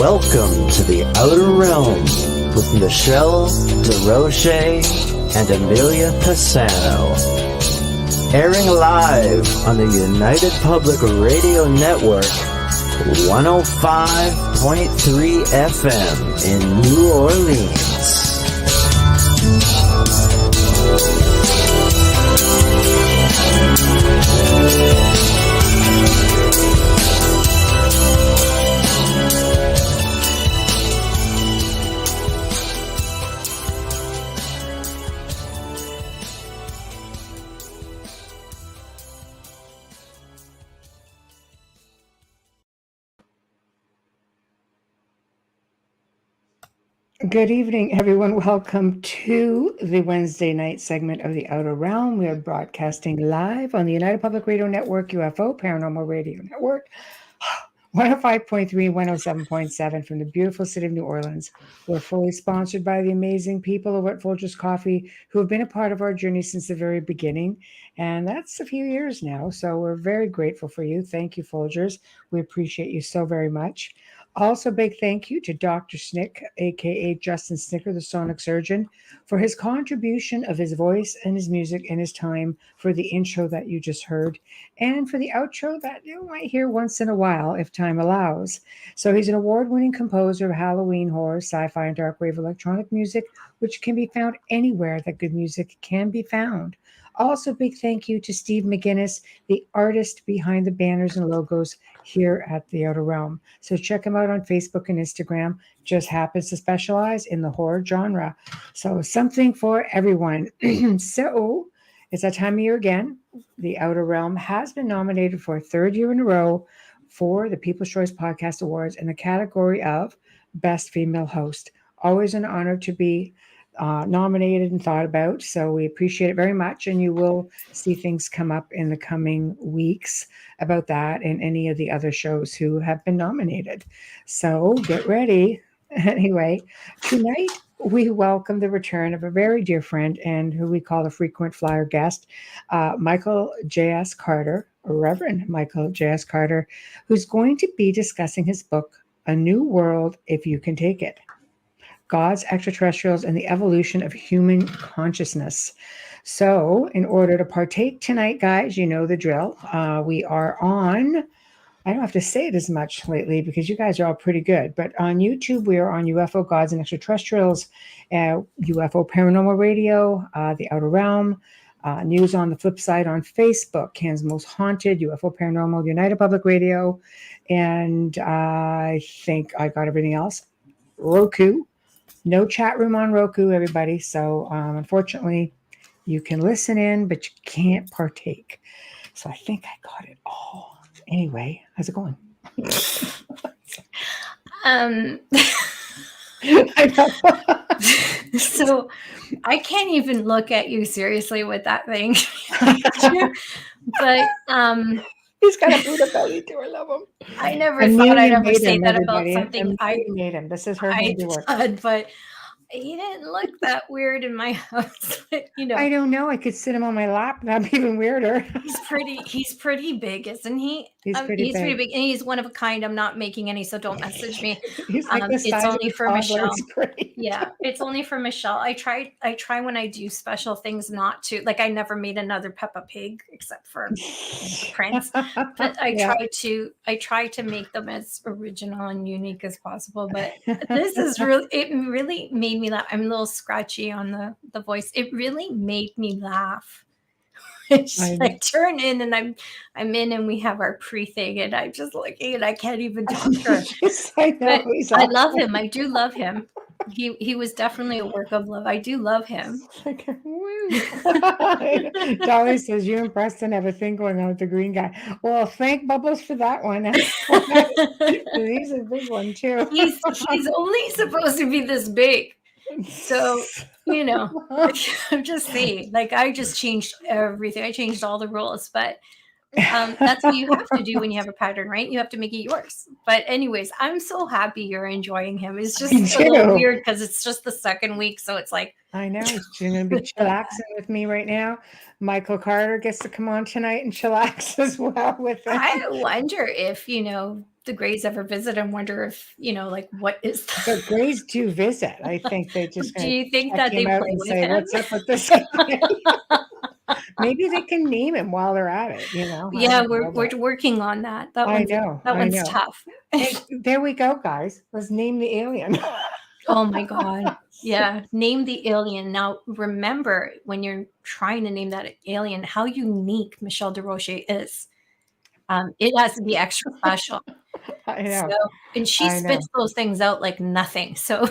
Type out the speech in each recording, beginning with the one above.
Welcome to the Outer Realm with Michelle DeRoche and Amelia Pisano. Airing live on the United Public Radio Network, 105.3 FM in New Orleans. Good evening, everyone. Welcome to the Wednesday night segment of the Outer Realm. We are broadcasting live on the United Public Radio Network, UFO Paranormal Radio Network, 105.3, 107.7 from the beautiful city of New Orleans. We're fully sponsored by the amazing people over at Folgers Coffee who have been a part of our journey since the very beginning. And that's a few years now. So we're very grateful for you. Thank you, Folgers. We appreciate you so very much. Also, big thank you to Dr. Snick, aka Justin Snicker, the sonic surgeon, for his contribution of his voice and his music and his time for the intro that you just heard, and for the outro that you might hear once in a while if time allows. So he's an award-winning composer of Halloween horror, sci-fi, and dark wave electronic music, which can be found anywhere that good music can be found. Also, big thank you to Steve McGinnis, the artist behind the banners and logos here at the Outer Realm. So check him out on Facebook and Instagram. Just happens to specialize in the horror genre. So something for everyone. So it's that time of year again. The Outer Realm has been nominated for a third year in a row for the People's Choice Podcast Awards in the category of Best Female Host. Always an honor to be nominated and thought about, so we appreciate it very much, and you will see things come up in the coming weeks about that and any of the other shows who have been nominated. So get ready. Anyway, tonight we welcome the return of a very dear friend and who we call a frequent flyer guest, Michael JS.Carter, Reverend Michael JS.Carter, who's going to be discussing his book, A New World If You Can Take It: Gods, Extraterrestrials, and the Evolution of Human Consciousness. So in order to partake tonight, guys, you know the drill. We are on, I don't have to say it as much lately because you guys are all pretty good, but on YouTube, we are on UFO Gods and Extraterrestrials, UFO Paranormal Radio, The Outer Realm, news on the flip side on Facebook, Canada's Most Haunted, UFO Paranormal, United Public Radio, and I think I got everything else. Roku. No chat room on Roku, everybody. So unfortunately, you can listen in, but you can't partake. So I think I got it all. Anyway, how's it going? So I can't even look at you seriously with that thing. But he's got a Buddha belly too. I love him. I never thought I'd ever say that about something I made him. This is her handiwork. But he didn't look that weird in my house. But, I don't know. I could sit him on my lap. That'd be even weirder. He's pretty big, isn't he? He's pretty big, and he's one of a kind. I'm not making any, so don't message me. He's like the size it's only of for Michelle. Great. Yeah, it's only for Michelle. I try when I do special things not to, like, I never made another Peppa Pig except for Prince. But I try to make them as original and unique as possible. But this is it really made me laugh. I'm a little scratchy on the voice. It really made me laugh. I turn in and I'm in and we have our pre-thing and I'm just looking and I can't even talk to her. I love him. I do love him. He was definitely a work of love. I do love him. Dolly says you and Preston have a thing going on with the green guy. Well, thank Bubbles for that one. He's a big one too. He's only supposed to be this big. So, I'm just saying, like, I just changed everything. I changed all the rules, but that's what you have to do when you have a pattern, right? You have to make it yours. But anyways, I'm so happy you're enjoying him. It's just a little weird because it's just the second week. So it's like, I know. She's going to be chillaxing with me right now. Michael Carter gets to come on tonight and chillax as well with him. I wonder if, the Greys ever visit and wonder if, like, what is that? But Greys do visit. I think they just Do gonna you think check that they him out play and with say, him? "What's up with this guy?" Maybe they can name him while they're at it. I Yeah, don't know, we're but working on that. That I know, I one's know. tough. Hey, there we go, guys. Let's name the alien. Oh my God. Yeah. Name the alien. Now, remember when you're trying to name that alien, how unique Michelle DeRoche is. It has to be extra special. I So, know, and she I know. spits those things out like nothing. So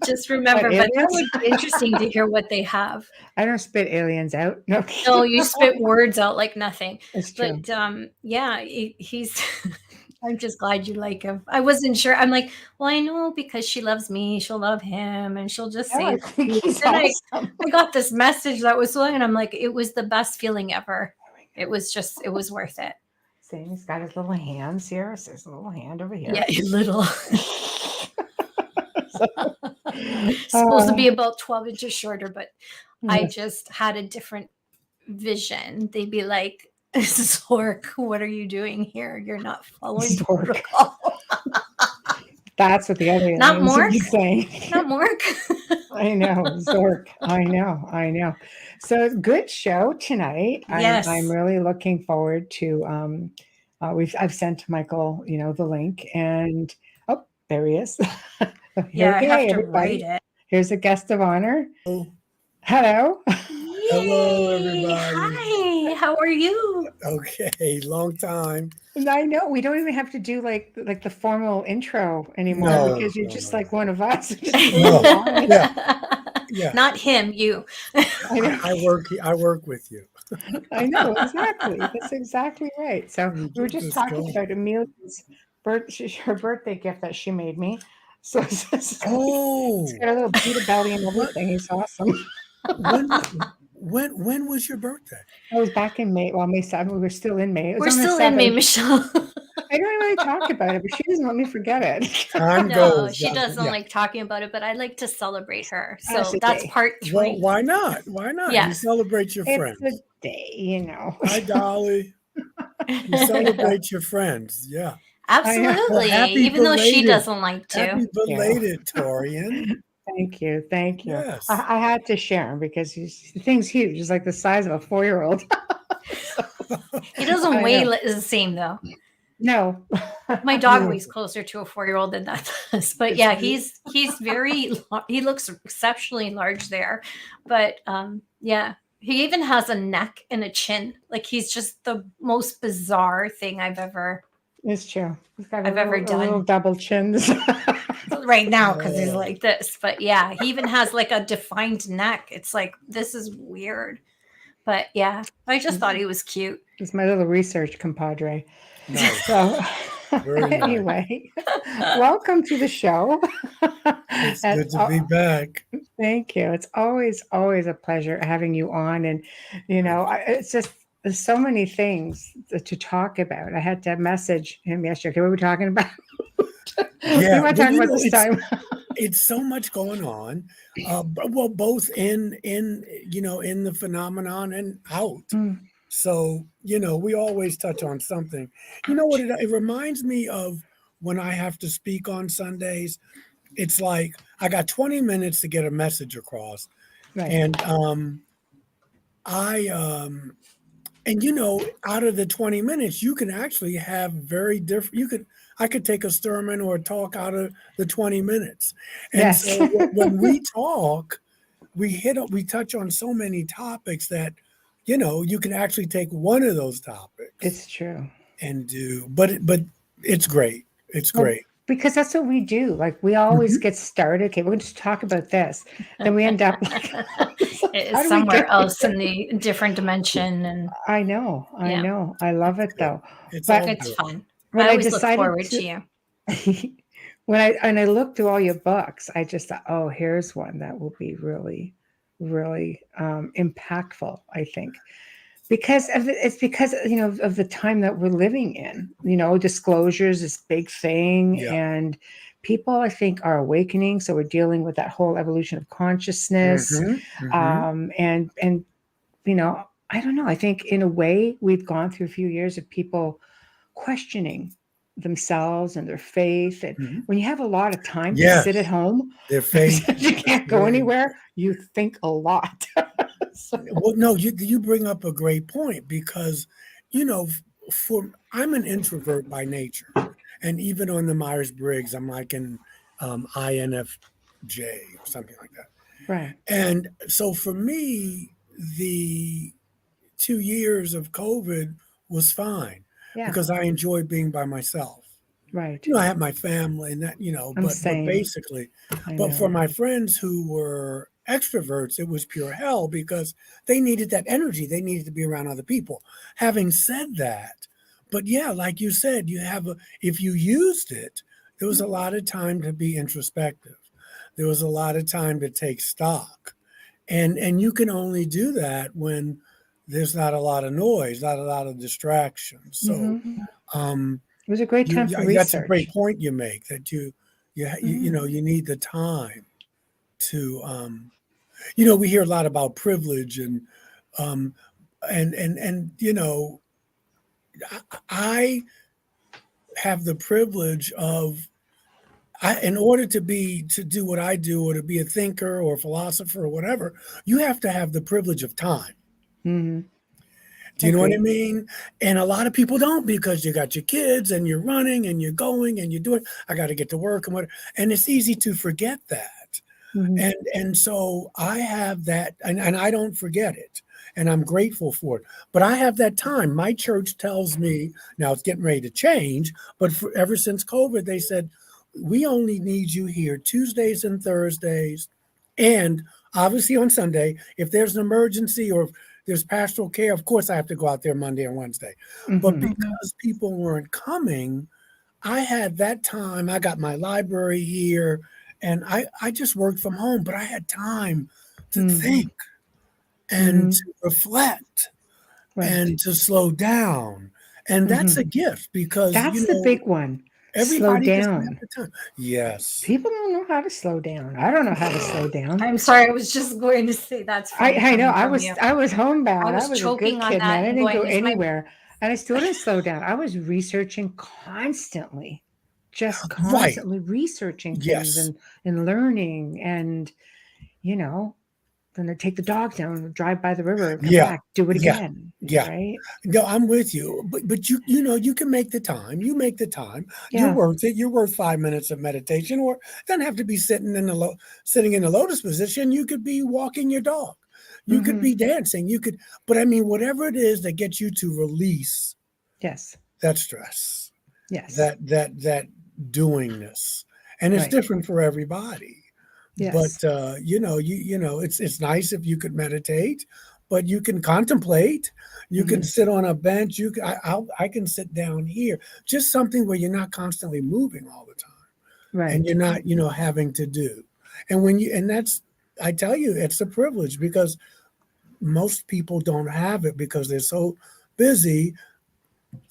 just What, remember, but that aliens? would be interesting to hear what they have. I don't spit aliens out. No, No, you spit words out like nothing. it's true. But yeah, he's I'm just glad you like him. I wasn't sure. I'm like, well, I know because she loves me, she'll love him, and she'll just No, say I it. think he's Then awesome. I got this message that was and I'm like, it was the best feeling ever. It was worth it. See, he's got his little hands here. It's his little hand over here. Yeah, little. Supposed to be about 12 inches shorter, but I just had a different vision. They'd be like, Zork, what are you doing here? You're not following Zork. protocol. That's what the other Not aliens would be Mork? saying. Not Mork. I know, Zork. I know. So good show tonight. Yes. I'm really looking forward to. I've sent Michael, the link, and oh, there he is. Yeah, I have to everybody. write it. Here's a guest of honor. Oh, Hello. hello, everybody. Hi. How are you? Okay, long time. And I know we don't even have to do like the formal intro anymore No, because you're no, just no, like no. one of us. No, yeah. Not him, you. I know. I work with you. I know, exactly. That's exactly right. So You we were did just this talking go. about Amelia's her birthday gift that she made me. So it's Oh, got a little Buddha belly and everything. It's awesome. when was your birthday? I was back in May. Well, May 7th. We were still in May. It was We're on the still in May, 7th. Michelle. I don't really talk about it, but she doesn't let me forget it. Time No, goes. she doesn't Yeah. like talking about it, but I like to celebrate her. That's So a that's day. part 3. Well, why not? Why not? You Yes. celebrate your It's friends. a day, Hi, Dolly. You celebrate your friends. Yeah. Absolutely. Well, happy Even though she belated. doesn't like Happy to. belated, Torian. Thank you. Yes. I had to share him because the thing's huge. It's like the size of a 4-year-old. He doesn't I weigh know. the same though. No. My dog weighs closer to a 4-year-old than that does. But yeah, he's very he looks exceptionally large there. But yeah, he even has a neck and a chin. Like he's just the most bizarre thing I've ever It's true. He's got I've ever a little done. double chins. Right now because he's like this. But yeah, he even has like a defined neck. It's like this is weird. But yeah, I just thought he was cute. It's my little research compadre. Nice. So Very nice. anyway, welcome to the show. It's good to be back. Thank you. It's always a pleasure having you on. And, it's just, there's so many things to talk about. I had to message him yesterday. Okay, what are we talking about? Yeah, we want to talk about this time. It's so much going on. Well, both in the phenomenon and out. So, we always touch on something. You know what? It reminds me of when I have to speak on Sundays. It's like I got 20 minutes to get a message across. Right. And out of the 20 minutes, you can actually have very different, I could take a sermon or a talk out of the 20 minutes. And Yes. so when we talk, we touch on so many topics that, you can actually take one of those topics. It's true. And do, but it's great. It's great. Because that's what we do. Like we always get started. Okay, we're going to talk about this. Then we end up like, it's somewhere else in the different dimension. And I know. I love it though. It's fun. When I always look forward to you. When I looked through all your books, I just thought, oh, here's one that will be really, really impactful, I think. Because of the time that we're living in, disclosures, this big thing, and people, I think, are awakening. So we're dealing with that whole evolution of consciousness, and I don't know. I think in a way we've gone through a few years of people questioning themselves and their faith. And Mhm. when you have a lot of time to Yes. sit at home, Their faith. you can't go anywhere, you think a lot. Well, no, you bring up a great point because, I'm an introvert by nature, and even on the Myers-Briggs, I'm like an INFJ or something like that. Right. And so for me, the 2 years of COVID was fine Yeah. because I enjoyed being by myself. Right. I have my family and that, I'm but saying, basically, I but for know. my friends who were extroverts, it was pure hell because they needed that energy. They needed to be around other people. Having said that, but yeah, like you said, if you used it, there was a lot of time to be introspective. There was a lot of time to take stock. And you can only do that when there's not a lot of noise, not a lot of distractions. So, Mhm. It was a great time for that's a great research. point you make, that you need the time to we hear a lot about privilege um and I have the privilege of, in order to do what I do, or to be a thinker or a philosopher or whatever, you have to have the privilege of time. Mhm. Do you know what I Agreed. mean? And a lot of people don't, because you got your kids and you're running and you're going and you're doing, I got to get to work and what, and it's easy to forget that. Mhm. And so I have that, and I don't forget it, and I'm grateful for it. But I have that time. My church tells me, now it's getting ready to change, but ever since COVID, they said, we only need you here Tuesdays and Thursdays, and obviously on Sunday. If there's an emergency or if there's pastoral care, of course I have to go out there Monday and Wednesday. But Mhm. because people weren't coming, I had that time. I got my library here, and I just worked from home, but I had time to Mhm. think and Mhm. to reflect Right. and to slow down. And that's a Mhm. gift because, That's the big one. Slow everybody doesn't have down. the time. Yes. People don't know how to slow down. I don't know how to slow down. I'm sorry. I was just going to say that's funny I know. coming from you. I was homebound. I I was was a good choking on kid, that man. I and didn't go going, is my anywhere. And I still didn't slow down. I was researching constantly, just Right. constantly researching things Yes. and learning. And, you know, then I take the dog down, drive by the river, come Yeah. back, do it Yeah. again. Yeah. Right? No, I'm with you. But you can make the time. You make the time. You're Yeah. worth it. You're worth 5 minutes of meditation, or doesn't have to be sitting in the lotus position. You could be walking your dog. You could be Mhm. dancing. You could, but I mean, whatever it is that gets you to release Yes. that stress, Yes. that doingness, and it's Right. different for everybody. Yes. But it's nice if you could meditate, but you can contemplate. You can Mhm. sit on a bench. I can sit down here. Just something where you're not constantly moving all the time, and Right. you're not having to do. And that's, I tell you, it's a privilege because most people don't have it because they're so busy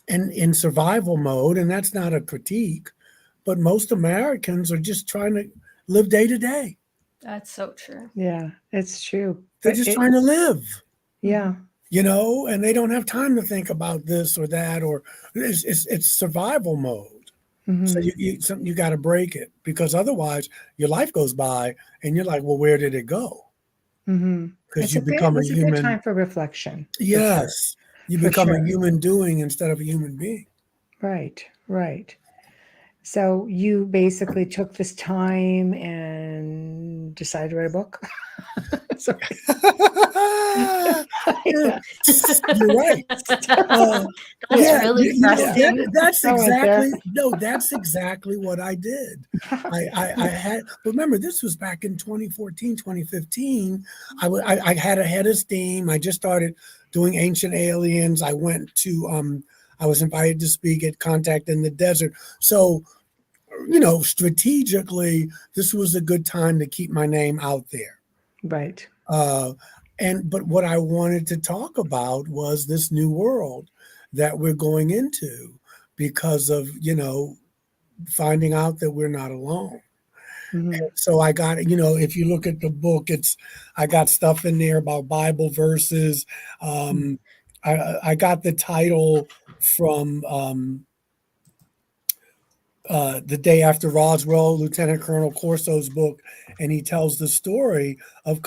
and in survival mode. And that's not a critique, but most Americans are just trying to live day to day. That's so true. Yeah, it's true. They're But just trying to live, yeah. and they don't have time to think about this or that, or it's survival mode. So Mhm. you got to break it, because otherwise your life goes by and you're like, well, where did it go? Mhm. Because you It become a was a good human. time for reflection, for sure. Yes, you For become a sure. human doing instead of a human being. Right. Right. So you basically took this time and decided to write a book. Sorry. Yeah. You're right. That's Yeah, really pressing. that's I went there. that's exactly what I did. I had, but remember, this was back in 2014, 2015. I had a head of steam. I just started doing Ancient Aliens. I went to, I was invited to speak at Contact in the Desert. So, strategically, this was a good time to keep my name out there. Right. But what I wanted to talk about was this new world that we're going into because of, finding out that we're not alone. Mhm. So I got, if you look at the book, I got stuff in there about Bible verses. I got the title from the day after Roswell, Lieutenant Colonel Corso's book, and he tells the story of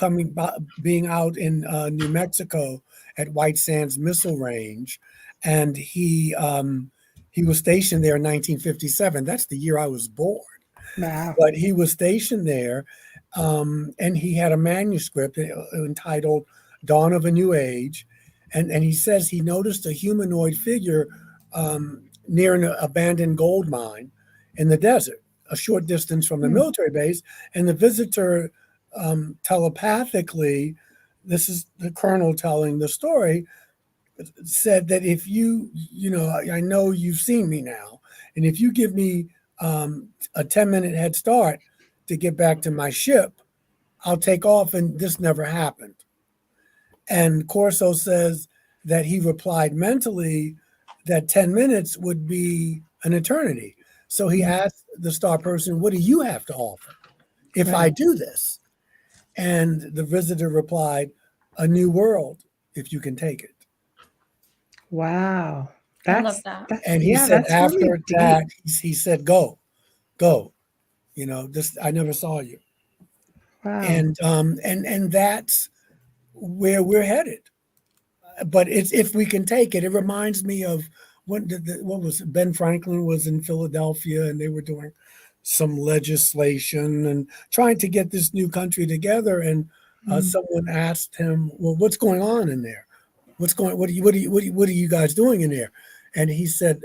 being out in New Mexico at White Sands Missile Range, and he was stationed there in 1957. That's the year I was born. Wow. But he was stationed there, and he had a manuscript entitled "Dawn of a New Age," and he says he noticed a humanoid figure near an abandoned gold mine in the desert, a short distance from the military base, and the visitor telepathically, this is the colonel telling the story, said that if I know you've seen me now, and if you give me a 10-minute head start to get back to my ship, I'll take off, and this never happened. And Corso says that he replied mentally that 10 minutes would be an eternity. So he asked the star person, what do you have to offer if I do this? And the visitor replied, a new world, if you can take it. Wow. I love that. And he said that's after really that, deep. he said, go, this, I never saw you. Wow. And that's where we're headed. But it's, if we can take it, it reminds me of what was it? Ben Franklin was in Philadelphia, and they were doing some legislation and trying to get this new country together. And someone asked him, well, what's going on in there? What are you guys doing in there? And he said,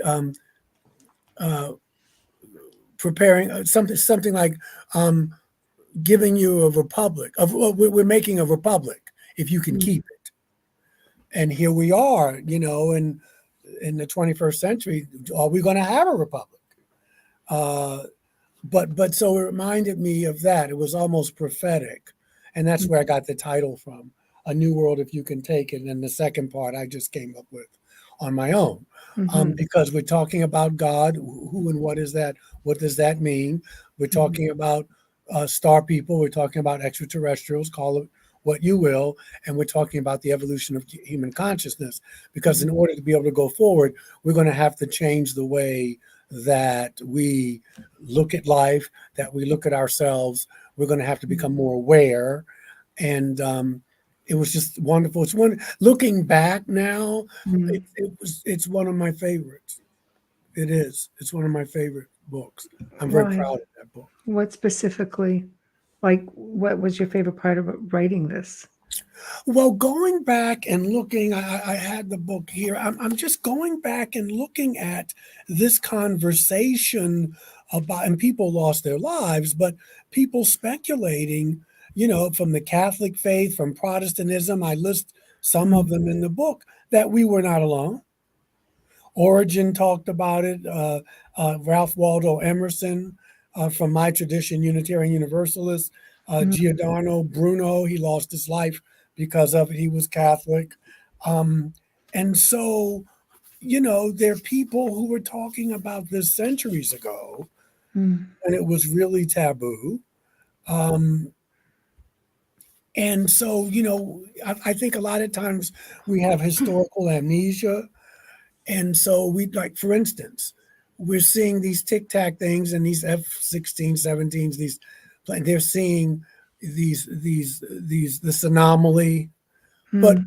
preparing something like giving you a republic. We're making a republic if you can keep it. And here we are, in the 21st century. Are we going to have a republic? But so it reminded me of that. It was almost prophetic, and that's where I got the title from. A New World, if you can take it. And the second part I just came up with on my own, because we're talking about God. Who and what is that? What does that mean? We're talking about star people. We're talking about extraterrestrials. Call it what you will. And we're talking about the evolution of human consciousness. Because in order to be able to go forward, we're going to have to change the way that we look at life, that we look at ourselves. We're going to have to become more aware. And it was just wonderful. It's looking back now, it's one of my favorites. It is. It's one of my favorite books. I'm very proud of that book. What specifically, what was your favorite part of writing this? Well, going back and looking, I had the book here. I'm just going back and looking at this conversation about, and people lost their lives, but people speculating, from the Catholic faith, from Protestantism. I list some of them in the book, that we were not alone. Origen talked about it. Ralph Waldo Emerson, from my tradition, Unitarian Universalist. Giordano Bruno, he lost his life because of it. He was Catholic. And so, there are people who were talking about this centuries ago, and it was really taboo. And so, I think a lot of times we have historical amnesia. And so for instance, we're seeing these Tic Tac things and these F-16, 17s, they're seeing this anomaly. But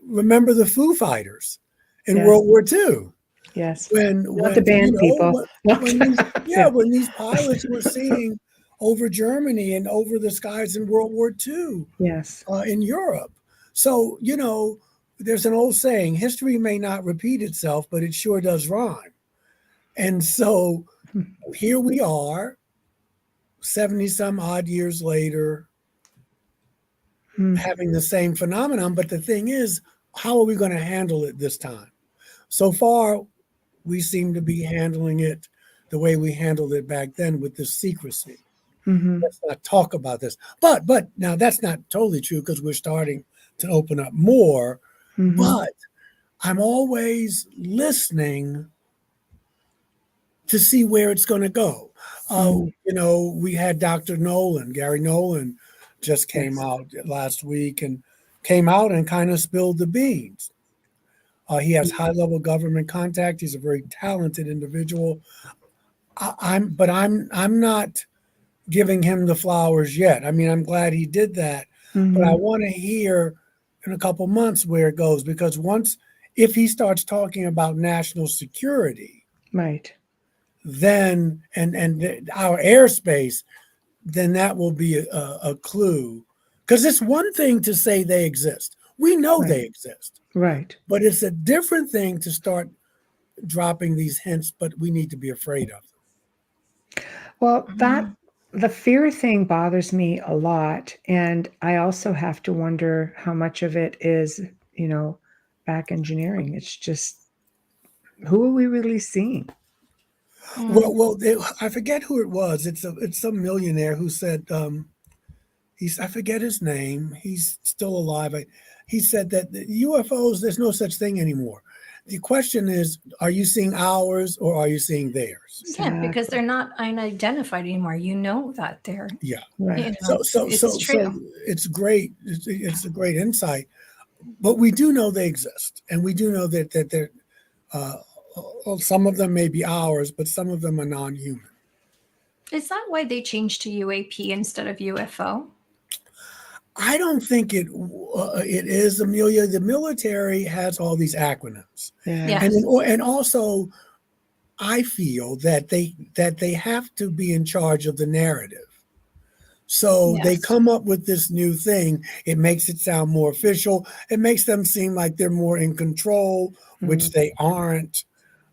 remember the Foo Fighters in World War II. Yes. When the band people. When these pilots were seeing over Germany and over the skies in World War II. Yes. In Europe. So, there's an old saying, history may not repeat itself, but it sure does rhyme. And so here we are, 70 some odd years later, having the same phenomenon. But the thing is, how are we going to handle it this time? So far, we seem to be handling it the way we handled it back then, with this secrecy. Let's not talk about this. But now that's not totally true, because we're starting to open up more. But I'm always listening to see where it's going to go. We had Dr. Nolan, Gary Nolan, just came out last week and kind of spilled the beans. He has high-level government contact. He's a very talented individual. I'm not giving him the flowers yet. I mean, I'm glad he did that, but I want to hear in a couple months where it goes, because if he starts talking about national security, right, then our airspace, then that will be a clue. Because it's one thing to say they exist. We know they exist. right. But it's a different thing to start dropping these hints, but we need to be afraid of them. Well, the fear thing bothers me a lot. And I also have to wonder how much of it is, back engineering. It's just, who are we really seeing? Well, I forget who it was. It's some millionaire who said, I forget his name. He's still alive. He said that the UFOs, there's no such thing anymore. The question is, are you seeing ours or are you seeing theirs? Yeah, because they're not unidentified anymore. You know that they're. Yeah. Right. So it's great. It's a great insight, but we do know they exist, and we do know that they're some of them may be ours, but some of them are non-human. Is that why they changed to UAP instead of UFO? I don't think it is, Amelia. The military has all these acronyms, and also I feel that they have to be in charge of the narrative. So they come up with this new thing. It makes it sound more official. It makes them seem like they're more in control, which they aren't.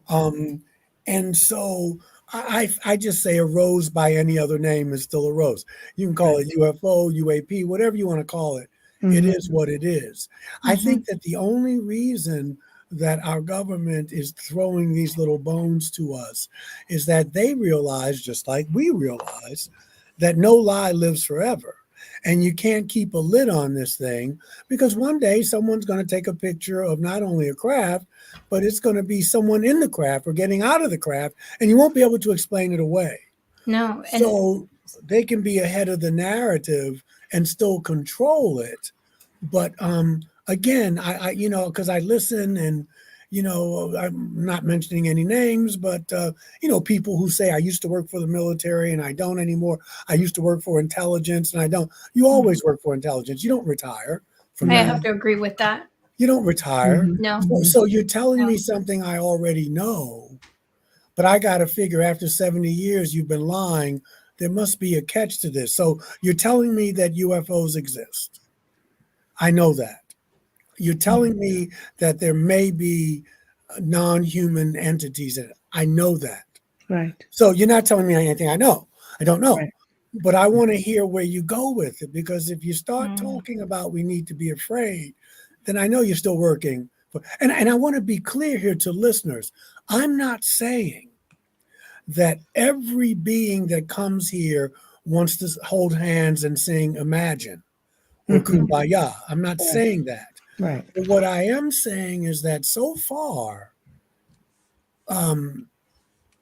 And so I just say a rose by any other name is still a rose. You can call it UFO, UAP, whatever you want to call it. It is what it is. I think that the only reason that our government is throwing these little bones to us is that they realize, just like we realize, that no lie lives forever. And you can't keep a lid on this thing, because one day someone's going to take a picture of not only a craft, but it's going to be someone in the craft or getting out of the craft, and you won't be able to explain it away. No. So they can be ahead of the narrative and still control it. But again, I because I listen, and I'm not mentioning any names, but people who say, I used to work for the military and I don't anymore. I used to work for intelligence and I don't. You always work for intelligence. You don't retire from that. I have to agree with that. You don't retire. No. So you're telling me something I already know, but I got to figure, after 70 years you've been lying, there must be a catch to this. So you're telling me that UFOs exist. I know that. You're telling me that there may be non-human entities in it. I know that. Right. So you're not telling me anything I know. I don't know. Right. But I want to hear where you go with it, because if you start talking about we need to be afraid, then I know you're still working. And I want to be clear here to listeners. I'm not saying that every being that comes here wants to hold hands and sing Imagine or Kumbaya. I'm not saying that. Right. But what I am saying is that so far,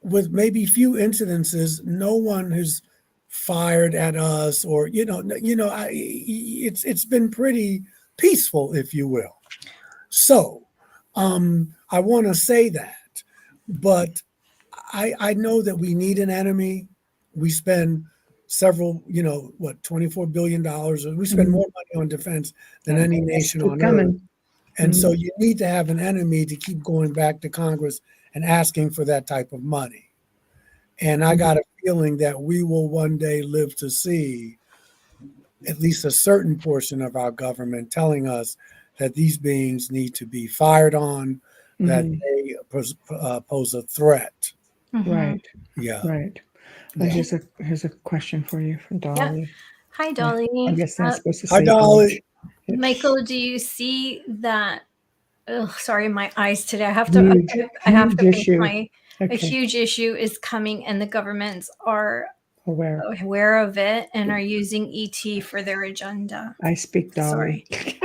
with maybe few incidences, no one has fired at us, or it's been pretty peaceful, if you will. So I want to say that, but I know that we need an enemy. We spend several, $24 billion. We spend more money on defense than any nation on earth. And so you need to have an enemy to keep going back to Congress and asking for that type of money. And I got a feeling that we will one day live to see at least a certain portion of our government telling us that these beings need to be fired on, that they pose a threat. Right. Yeah. Right. Well, here's a question for you from Dolly. Yeah. Hi, Dolly. I guess that's supposed to say. Hi, Dolly. Michael, do you see that? Oh, sorry, my eyes today. I have Huge to think issue. a huge issue is coming, and the governments are aware of it and are using ET for their agenda. I speak Dolly. Sorry.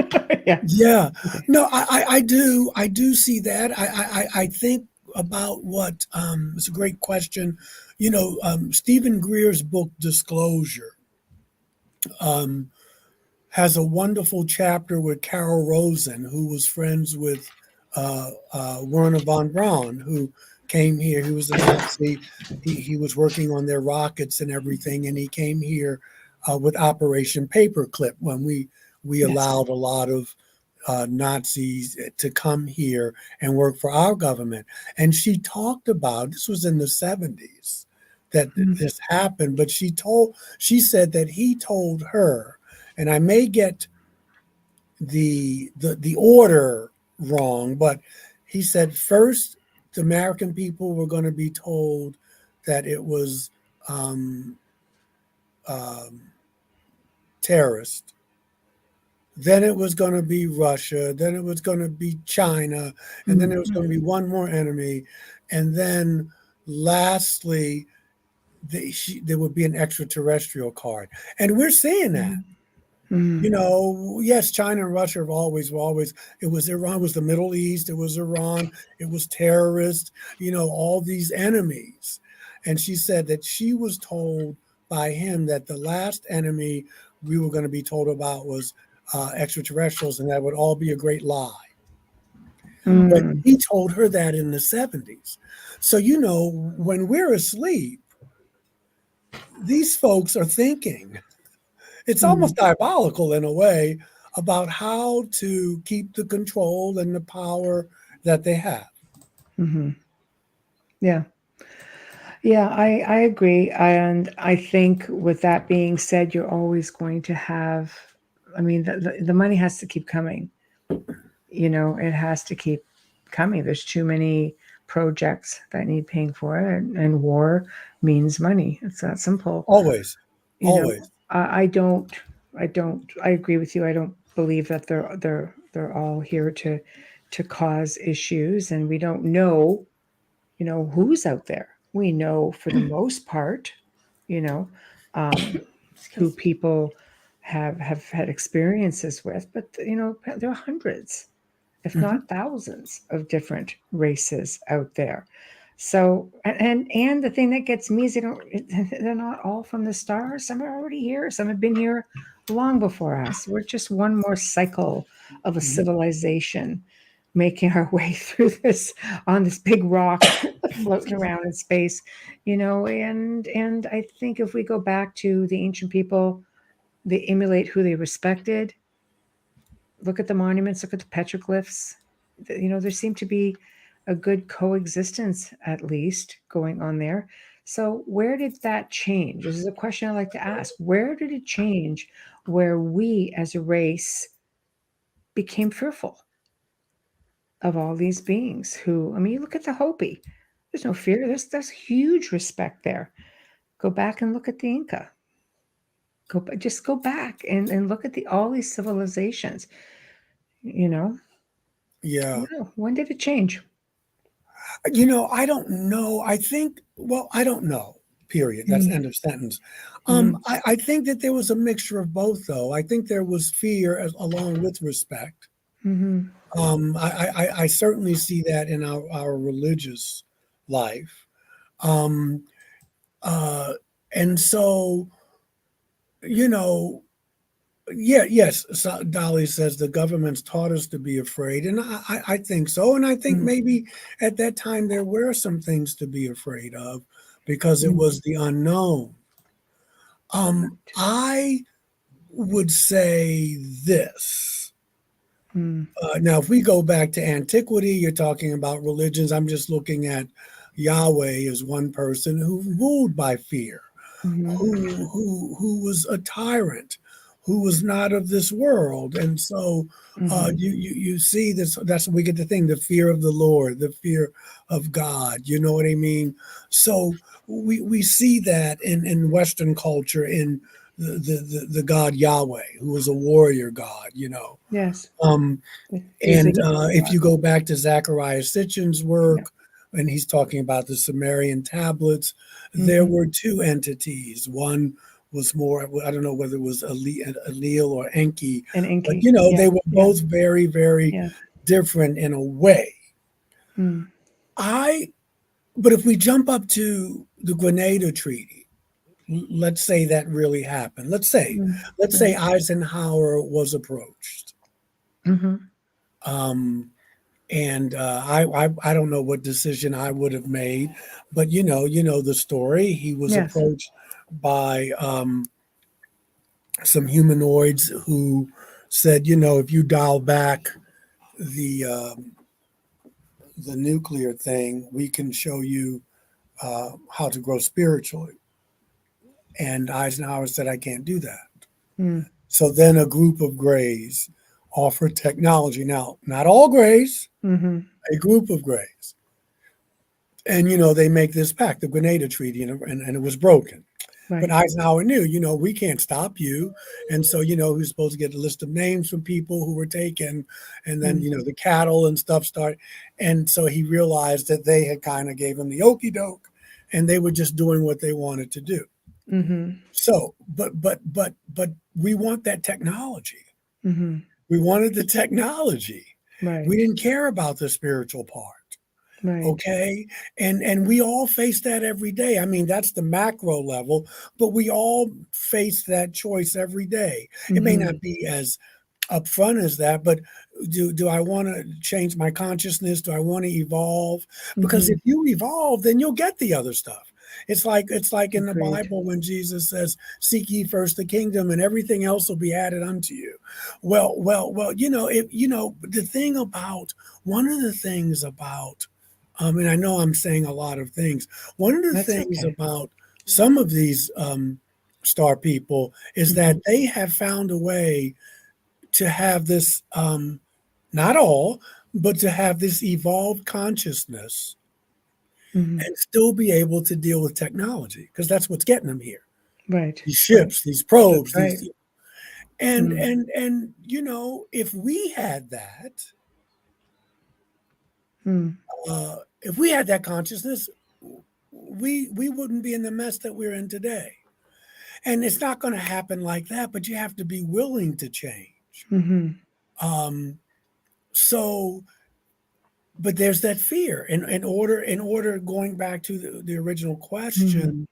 Yeah. No, I do see that. I think about what it's a great question. Stephen Greer's book Disclosure has a wonderful chapter with Carol Rosen, who was friends with Werner von Braun, who came here. He was a Nazi. He was working on their rockets and everything, and he came here with Operation Paperclip when we allowed a lot of Nazis to come here and work for our government. And she talked about, this was in the 70s that this happened, but she said that he told her, and I may get the order wrong, but he said first the American people were going to be told that it was terrorist. Then it was going to be Russia. Then it was going to be China. And then there was going to be one more enemy. And then lastly, there would be an extraterrestrial card. And we're seeing that. You know, yes, China and Russia have always, it was Iran, it was the Middle East, it was Iran, it was terrorists, you know, all these enemies. And she said that she was told by him that the last enemy we were going to be told about was extraterrestrials, and that would all be a great lie. But he told her that in the 70s. So, you know, when we're asleep, these folks are thinking. It's almost diabolical in a way about how to keep the control and the power that they have. Yeah. Yeah, I agree. And I think with that being said, you're always going to have, I mean, the money has to keep coming. You know, it has to keep coming. There's too many projects that need paying for it, and war means money. It's that simple. Always. I agree with you. I don't believe that they're all here to cause issues, and we don't know, you know, who's out there. We know for the most part, you know, who people have had experiences with, but you know, there are hundreds, if not thousands, of different races out there. So, and the thing that gets me is they're not all from the stars. Some are already here. Some have been here long before us. We're just one more cycle of a civilization making our way through this on this big rock floating around in space, you know, and I think if we go back to the ancient people, they emulate who they respected. Look at the monuments, look at the petroglyphs. You know, there seemed to be a good coexistence, at least, going on there. So where did that change? This is a question I like to ask. Where did it change where we as a race became fearful of all these beings who, I mean, you look at the Hopi, there's no fear. There's huge respect there. Go back and look at the Inca. Just go back and look at all these civilizations, you know? Yeah. When did it change? You know, I don't know. I think, well, I don't know, period. That's end of sentence. I think that there was a mixture of both, though. I think there was fear along with respect. I certainly see that in our religious life. And so, you know, yes, Dolly says the government's taught us to be afraid. And I think so. And I think maybe at that time there were some things to be afraid of because it was the unknown. I would say this. Now, if we go back to antiquity, you're talking about religions. I'm just looking at Yahweh as one person who ruled by fear, who was a tyrant, who was not of this world. And so you see this, that's when we get the thing, the fear of the Lord, the fear of God, you know what I mean? So we see that in Western culture, in the God Yahweh, who was a warrior God, you know. Yes. And if you go back to Zechariah Sitchin's work, and he's talking about the Sumerian tablets, there were two entities. One was more, I don't know whether it was Enlil or Enki, but you know, they were both very, very different in a way. But if we jump up to the Grenada Treaty, let's say that really happened. Let's say Eisenhower was approached. And I don't know what decision I would have made, but you know the story. He was Yes. approached by some humanoids who said, if you dial back the nuclear thing, we can show you how to grow spiritually. And Eisenhower said, I can't do that. Mm. So then a group of Greys offered technology. Now, not all Greys, Mm-hmm. a group of Greys. And, they make this pact, the Grenada Treaty, and it was broken. Right. But Eisenhower knew, we can't stop you. And so, he was supposed to get a list of names from people who were taken. And then, the cattle and stuff started. And so he realized that they had kind of gave him the okey doke and they were just doing what they wanted to do. Mm-hmm. So, but we want that technology. Mm-hmm. We wanted the technology. Right. We didn't care about the spiritual part. Right. Okay. And we all face that every day. I mean, that's the macro level, but we all face that choice every day. Mm-hmm. It may not be as upfront as that, but do I want to change my consciousness? Do I want to evolve? Because Mm-hmm. if you evolve, then you'll get the other stuff. It's like in the Agreed. Bible when Jesus says, "Seek ye first the kingdom, and everything else will be added unto you." Well. The thing about one of the things about, and I know I'm saying a lot of things. One of the That's things okay. about some of these star people is that they have found a way to have this, not all, but to have this evolved consciousness Mm-hmm. and still be able to deal with technology, because that's what's getting them here. Right. These ships, these probes, Right. these, and if we had that, if we had that consciousness, we wouldn't be in the mess that we're in today. And it's not going to happen like that, but you have to be willing to change. Mm-hmm. So, but there's that fear. In order, going back to the original question,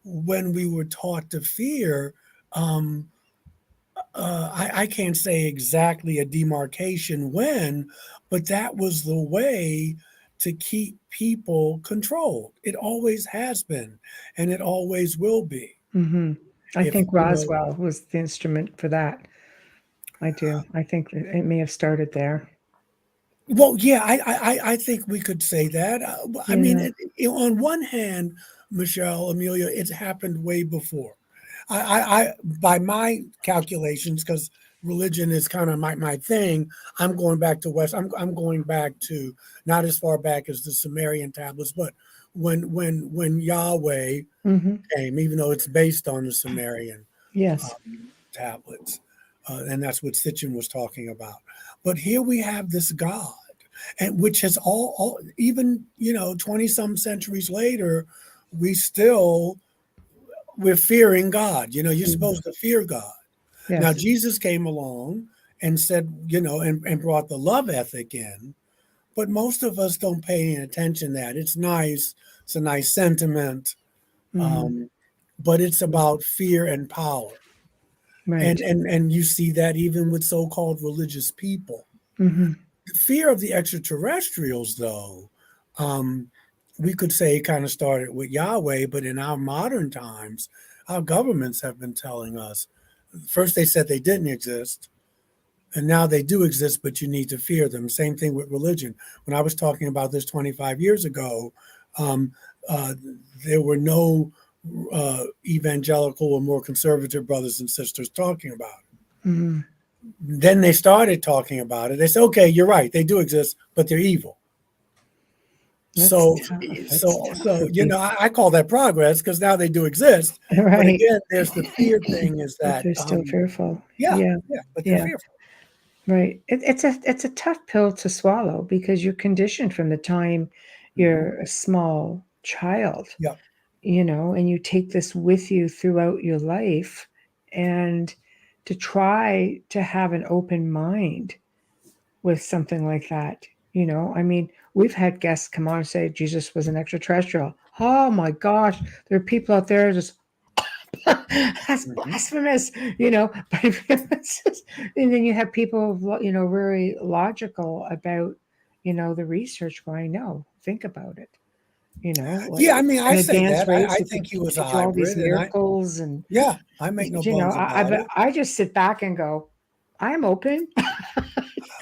when we were taught to fear, I can't say exactly a demarcation when, but that was the way to keep people controlled. It always has been, and it always will be. Mm-hmm. I If, think Roswell was the instrument for that. I do. I think it may have started there. Well, yeah, I think we could say that. I mean, on one hand, Michelle, Amelia, it's happened way before. I by my calculations, because religion is kind of my thing. I'm going back to West. I'm going back to not as far back as the Sumerian tablets, but when Yahweh came, even though it's based on the Sumerian Yes. tablets, and that's what Sitchin was talking about. But here we have this God, and which has all even 20 some centuries later, we're fearing God. You're supposed to fear God. Yes. Now Jesus came along and said, and brought the love ethic in, but most of us don't pay any attention to that. It's nice, it's a nice sentiment, but it's about fear and power. Right. And you see that even with so-called religious people. The fear of the extraterrestrials, though, we could say kind of started with Yahweh, but in our modern times, our governments have been telling us. First, they said they didn't exist, and now they do exist, but you need to fear them. Same thing with religion. When I was talking about this 25 years ago, there were no evangelical or more conservative brothers and sisters talking about it. Then they started talking about it. They said, okay, you're right. They do exist, but they're evil. So I call that progress, because now they do exist. Right. But again, there's the fear thing is But that they're still fearful. but they're fearful. Right. It's a tough pill to swallow, because you're conditioned from the time you're a small child. Yeah. And you take this with you throughout your life, and to try to have an open mind with something like that. I mean, we've had guests come on and say Jesus was an extraterrestrial. Oh my gosh, there are people out there just that's blasphemous, but and then you have people, very logical about, the research going, no, think about it. Yeah, I mean, I an say advanced that. race I who think he was a could do all these hybrid, and miracles, and I make no bones about it. I just sit back and go, I'm open.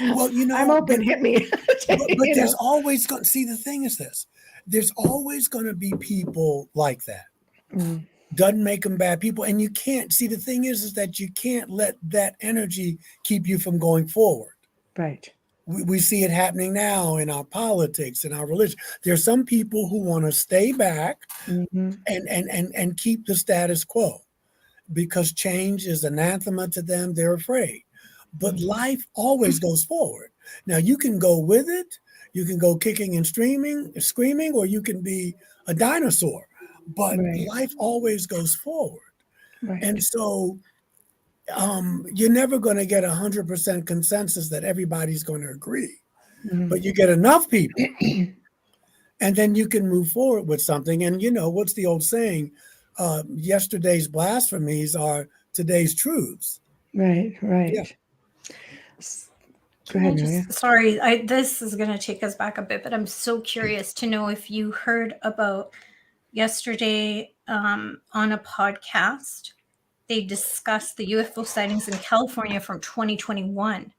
Well, I'm open. Hit me. but there's always going. See, the thing is this: there's always going to be people like that. Mm, Doesn't make them bad people, and you can't see. The thing is that you can't let that energy keep you from going forward. right. We see it happening now in our politics and our religion. There's some people who want to stay back Mm-hmm. and keep the status quo because change is anathema to them. They're afraid. But life always goes forward. Now you can go with it. You can go kicking and screaming, or you can be a dinosaur. But Right. life always goes forward. Right. And so you're never going to get 100% consensus that everybody's going to agree. Mhm. But you get enough people, and then you can move forward with something. And what's the old saying? Yesterday's blasphemies are today's truths. Right. Right. Yeah. Go ahead, Amelia. Sorry, this is going to take us back a bit, but I'm so curious to know if you heard about yesterday on a podcast. They discussed the UFO sightings in California from 2021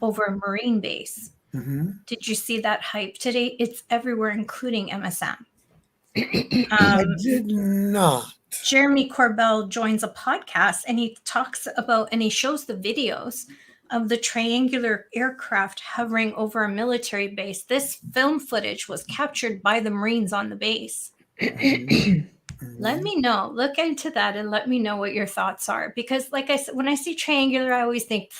over a Marine base. Mm-hmm. Did you see that hype today? It's everywhere, including MSM. I did not. Jeremy Corbell joins a podcast and he talks about, and he shows the videos of the triangular aircraft hovering over a military base. This film footage was captured by the Marines on the base. Let me know. Look into that and let me know what your thoughts are. Because like I said, when I see triangular, I always think,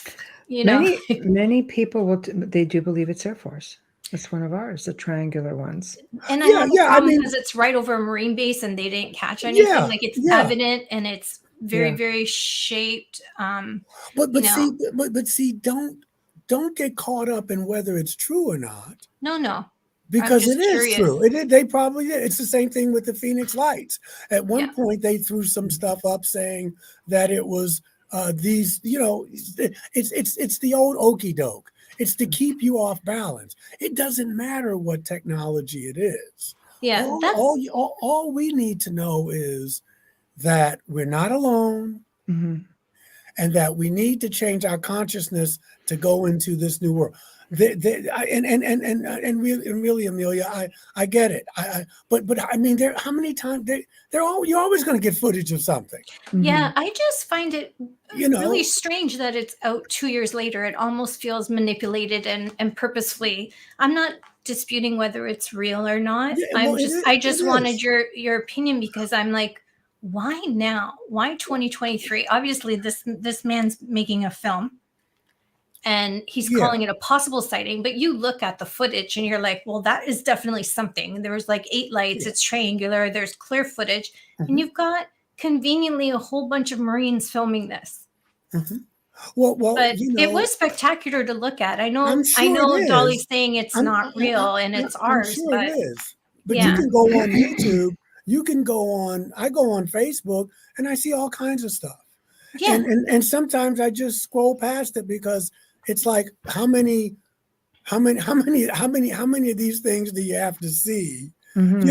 Many people they do believe it's Air Force. It's one of ours, the triangular ones. And I have a problem because it's right over a Marine base and they didn't catch anything. Like it's evident and it's very, very shaped. But see, don't get caught up in whether it's true or not. No. Because it is true. They probably did. It's the same thing with the Phoenix Lights. At one point, they threw some stuff up saying that it was these. It's the old okey doke. It's to keep you off balance. It doesn't matter what technology it is. Yeah, all we need to know is that we're not alone, mm-hmm. and that we need to change our consciousness to go into this new world. And really, Amelia, I get it. But I mean, how many times you're always going to get footage of something. Yeah, I just find it really strange that it's out 2 years later. It almost feels manipulated and purposefully. I'm not disputing whether it's real or not. I just wanted your opinion because I'm like, why now? Why 2023? Obviously, this man's making a film. And he's calling it a possible sighting, but you look at the footage and you're like, well, that is definitely something. There was like 8 lights. It's triangular. There's clear footage. And you've got conveniently a whole bunch of Marines filming this. Well, but it was spectacular to look at. I know Dolly's saying it's not real and it's ours. I'm sure but it is. But you can go on YouTube. I go on Facebook and I see all kinds of stuff. Yeah. And sometimes I just scroll past it because it's like, how many of these things do you have to see? Mm-hmm.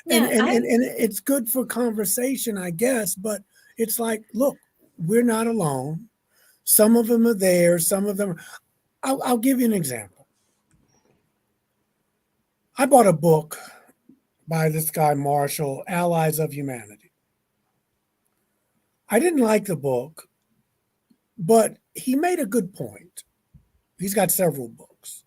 And it's good for conversation, I guess, but it's like, look, we're not alone. Some of them are there. Some of them. I'll give you an example. I bought a book by this guy, Marshall, Allies of Humanity. I didn't like the book, but he made a good point. He's got several books.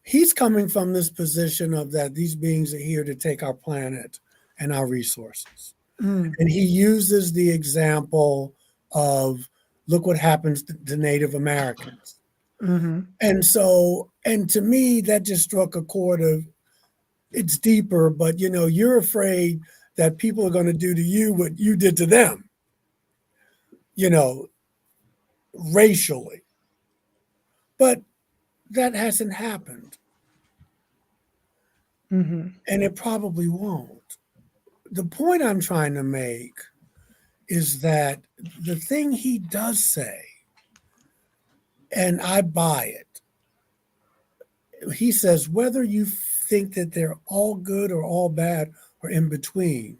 He's coming from this position of that these beings are here to take our planet and our resources. And he uses the example of, look what happens to Native Americans. And to me, that just struck a chord of, it's deeper, but you're afraid that people are going to do to you what you did to them, racially. But that hasn't happened. And it probably won't. The point I'm trying to make is that the thing he does say, and I buy it, he says, whether you think that they're all good or all bad or in between,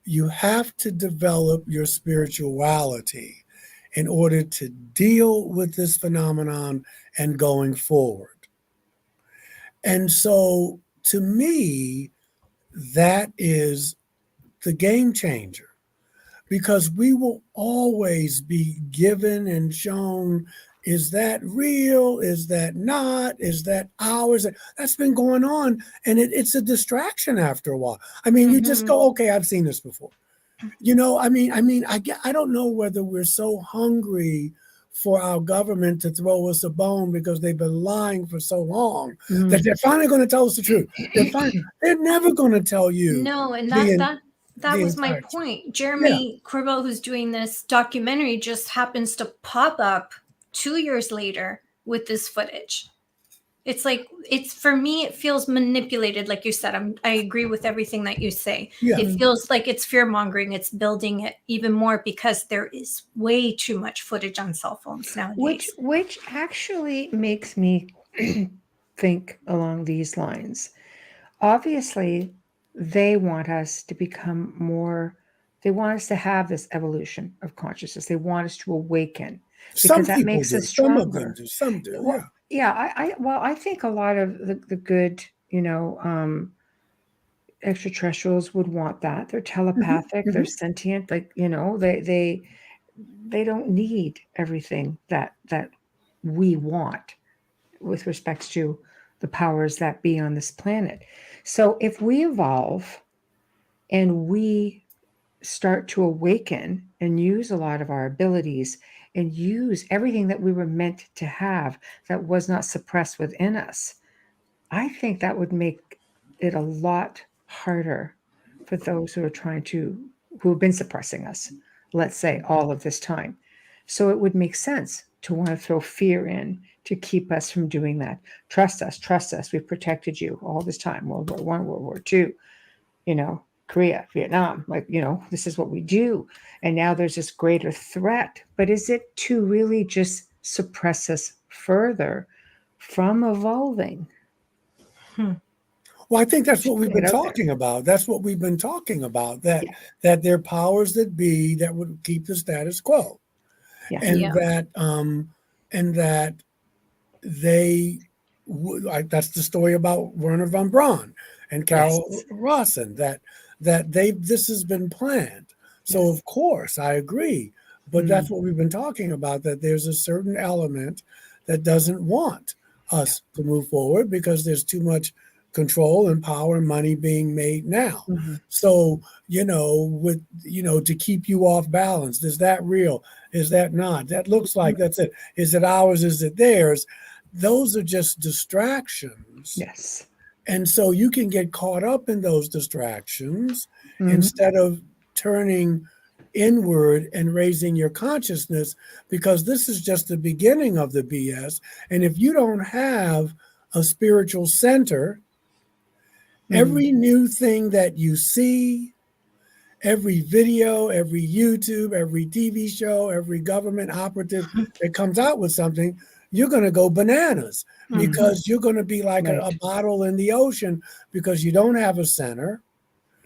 you have to develop your spirituality in order to deal with this phenomenon and going forward. And so to me, that is the game changer, because we will always be given and shown, is that real? Is that not? Is that ours? That's been going on. And it's a distraction after a while. I mean, you just go, okay, I've seen this before. You know, I don't know whether we're so hungry for our government to throw us a bone because they've been lying for so long that they're finally going to tell us the truth. They're never going to tell you. No, and that was my point. Jeremy Corbell, who's doing this documentary, just happens to pop up 2 years later with this footage. It's like, for me, it feels manipulated. Like you said, I agree with everything that you say. Yeah. It feels like it's fear mongering. It's building it even more because there is way too much footage on cell phones nowadays. Which actually makes me think along these lines. Obviously, they want us to become more, they want us to have this evolution of consciousness. They want us to awaken because that makes us stronger. Some of them do, some do, well, yeah. I think a lot of the good, extraterrestrials would want that. They're telepathic, they're sentient, like, they don't need everything that we want with respect to the powers that be on this planet. So if we evolve and we start to awaken and use a lot of our abilities and use everything that we were meant to have that was not suppressed within us, I think that would make it a lot harder for those who have been suppressing us, let's say, all of this time. So it would make sense to want to throw fear in to keep us from doing that. Trust us. We've protected you all this time. World War I, World War II, Korea, Vietnam, this is what we do. And now there's this greater threat. But is it to really just suppress us further from evolving? Well, I think that's what we've been talking about. That's what we've been talking about, that there are powers that be that would keep the status quo. Yeah. And that they would, that's the story about Werner von Braun and Carol Rossen, that this has been planned. So of course I agree, but that's what we've been talking about, that there's a certain element that doesn't want us to move forward because there's too much control and power and money being made now. So, to keep you off balance, is that real? Is that not? That looks like that's it. Is it ours? Is it theirs? Those are just distractions. Yes. And so you can get caught up in those distractions instead of turning inward and raising your consciousness, because this is just the beginning of the BS. And if you don't have a spiritual center, every new thing that you see, every video, every YouTube, every TV show, every government operative that comes out with something, you're going to go bananas because you're going to be like a bottle in the ocean because you don't have a center.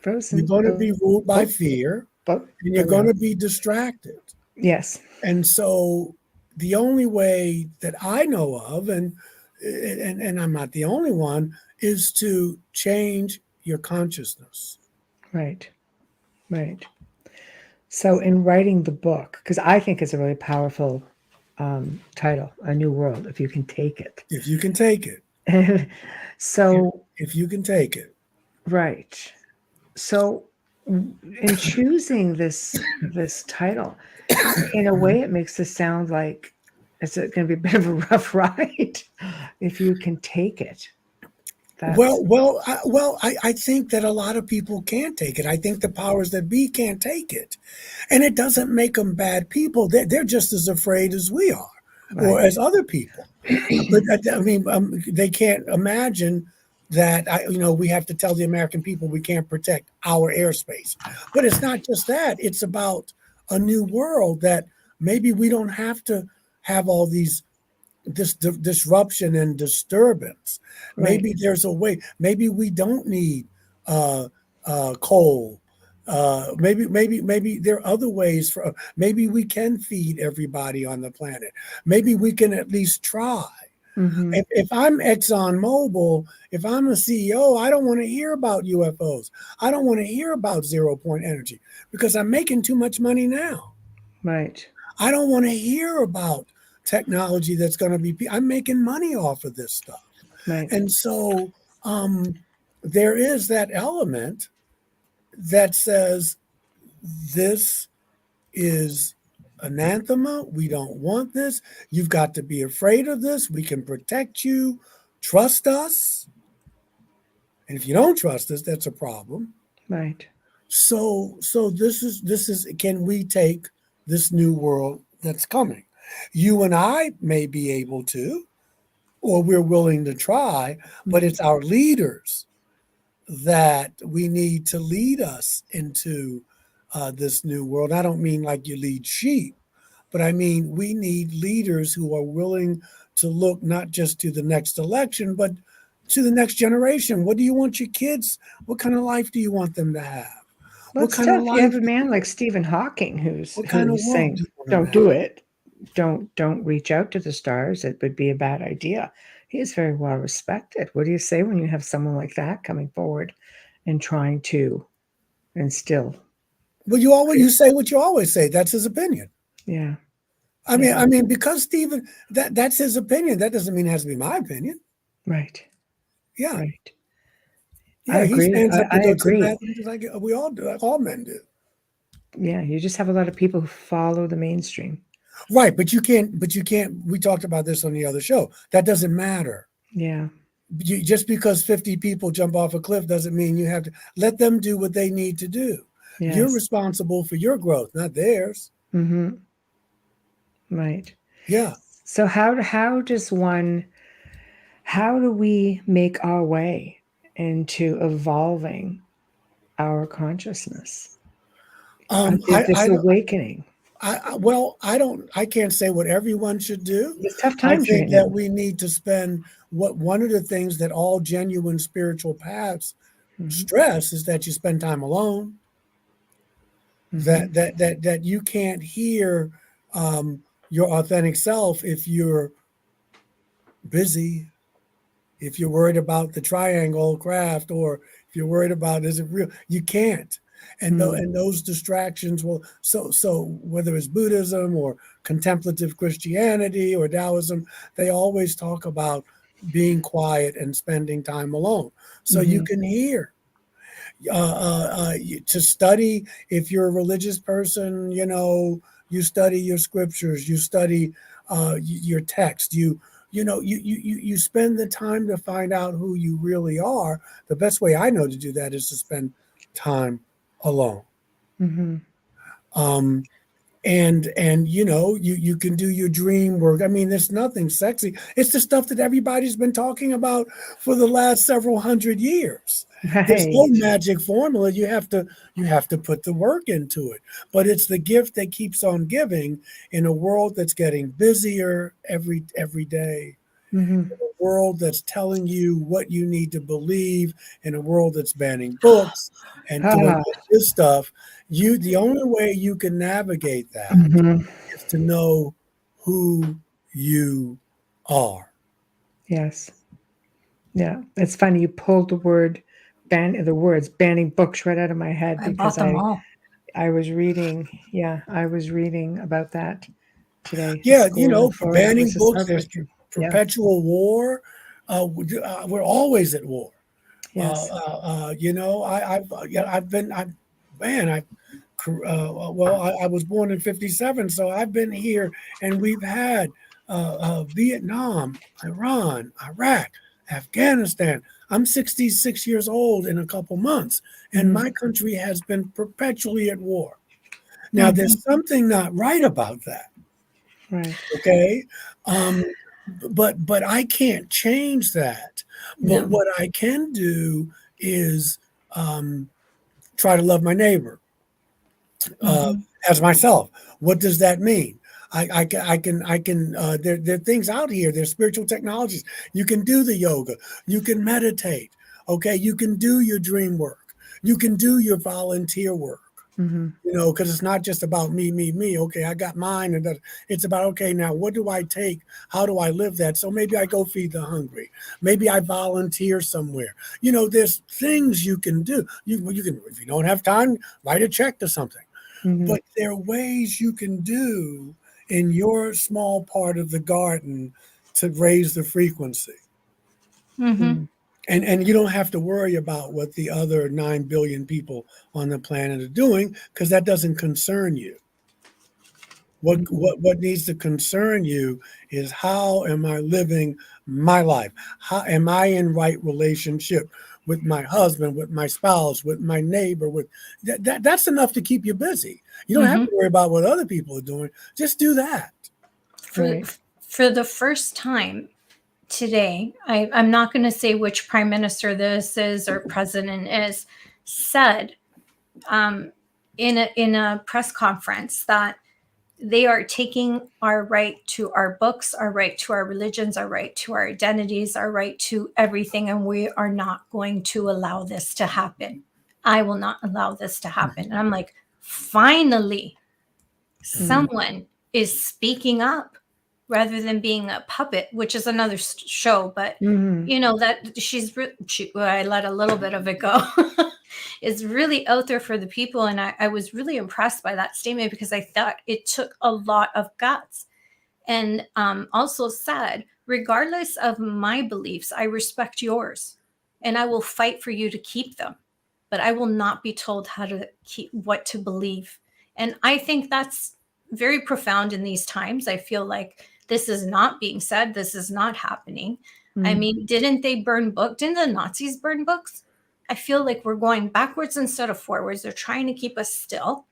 Frozen. You're going to be ruled by fear, and you're going to be distracted. Yes. And so the only way that I know of, and I'm not the only one, is to change your consciousness. Right. So in writing the book, because I think it's a really powerful title, A New World, if you can take it. If you can take it. So if you can take it. Right. So in choosing this title, in a way it makes this sound like it's going to be a bit of a rough ride if you can take it. I think that a lot of people can't take it. I think the powers that be can't take it. And it doesn't make them bad people. They're just as afraid as we are, or as other people. But they can't imagine that, we have to tell the American people we can't protect our airspace. But it's not just that. It's about a new world that maybe we don't have to have all these this disruption and disturbance. Right. Maybe there's a way. Maybe we don't need coal. Maybe there are other ways for. Maybe we can feed everybody on the planet. Maybe we can at least try. Mm-hmm. If I'm ExxonMobil, if I'm a CEO, I don't want to hear about UFOs. I don't want to hear about 0-point energy because I'm making too much money now. Right. I don't want to hear about technology that's going to be. I'm making money off of this stuff. Right. And so there is that element that says this is anathema. We don't want this. You've got to be afraid of this. We can protect you. Trust us. And if you don't trust us, that's a problem. Right. So this is can we take this new world that's coming? You and I may be able to, or we're willing to try, but it's our leaders that we need to lead us into this new world. I don't mean like you lead sheep, but I mean we need leaders who are willing to look not just to the next election, but to the next generation. What do you want your kids? What kind of life do you want them to have? Well, What it's kind of tough. You have life? a man like Stephen Hawking who's What kind of world saying, do you want them "Don't to do have?" it. Don't reach out to the stars. It would be a bad idea." He is very well respected. What do you say when you have someone like that coming forward and trying to instill? Well, you say what you always say. That's his opinion. Yeah. I mean, because Stephen, that's his opinion. That doesn't mean it has to be my opinion. Right. Yeah. Right. Yeah. I He agree. stands up I and goes to the agree. bathroom just like we all do, like all men do. Yeah. You just have a lot of people who follow the mainstream. Right. But you can't, we talked about this on the other show. That doesn't matter. Yeah. Just because 50 people jump off a cliff doesn't mean you have to let them do what they need to do. Yes. You're responsible for your growth, not theirs. Mm-hmm. Right. Yeah. So how do we make our way into evolving our consciousness? This awakening. I can't say what everyone should do. It's tough I times think right that now. we need to spend one of the things that all genuine spiritual paths stress is that you spend time alone. That you can't hear your authentic self if you're busy, if you're worried about the triangle craft, or if you're worried about is it real, you can't. And those distractions will so whether it's Buddhism or contemplative Christianity or Taoism, they always talk about being quiet and spending time alone so you can hear. To study, if you're a religious person, you study your scriptures, you study your text, you spend the time to find out who you really are. The best way I know to do that is to spend time alone. And you can do your dream work. I mean, there's nothing sexy. It's the stuff that everybody's been talking about for the last several hundred years. Right. There's no magic formula. You have to put the work into it. But it's the gift that keeps on giving in a world that's getting busier every day. In a world that's telling you what you need to believe, in a world that's banning books and doing this stuff. The only way you can navigate that is to know who you are. Yes. Yeah. It's funny. You pulled the words banning books right out of my head because I was reading. Yeah. I was reading about that today. Yeah. Banning books. There's perpetual war. We're always at war. Yes. I was born in 57, so I've been here, and we've had Vietnam, Iran, Iraq, Afghanistan. I'm 66 years old in a couple months, and my country has been perpetually at war. Now, there's something not right about that. Right. Okay. But I can't change that. But what I can do is try to love my neighbor as myself. What does that mean? There are things out here. There's spiritual technologies. You can do the yoga. You can meditate. Okay, you can do your dream work. You can do your volunteer work. Mm-hmm. Because it's not just about me. Okay, I got mine, and it's about, okay, now what do I take? How do I live that? So maybe I go feed the hungry. Maybe I volunteer somewhere. There's things you can do. You can, if you don't have time, write a check to something. Mm-hmm. But there are ways you can do in your small part of the garden to raise the frequency. Mm-hmm. And you don't have to worry about what the other 9 billion people on the planet are doing, because that doesn't concern you. What needs to concern you is, how am I living my life? How am I in right relationship with my husband, with my spouse, with my neighbor? With that's enough to keep you busy. You don't have to worry about what other people are doing. Just do that. For the first time today, I'm not going to say which prime minister this is or president is, said in a press conference that they are taking our right to our books, our right to our religions, our right to our identities, our right to everything, and we are not going to allow this to happen. I will not allow this to happen. And I'm like, finally, someone is speaking up rather than being a puppet, which is another show. But that I let a little bit of it go. Is really out there for the people. And I was really impressed by that statement, because I thought it took a lot of guts. And also said, regardless of my beliefs, I respect yours, and I will fight for you to keep them, but I will not be told what to believe. And I think that's very profound in these times. I feel like this is not being said. This is not happening. I mean, didn't the Nazis burn books? I feel like we're going backwards instead of forwards. They're trying to keep us still.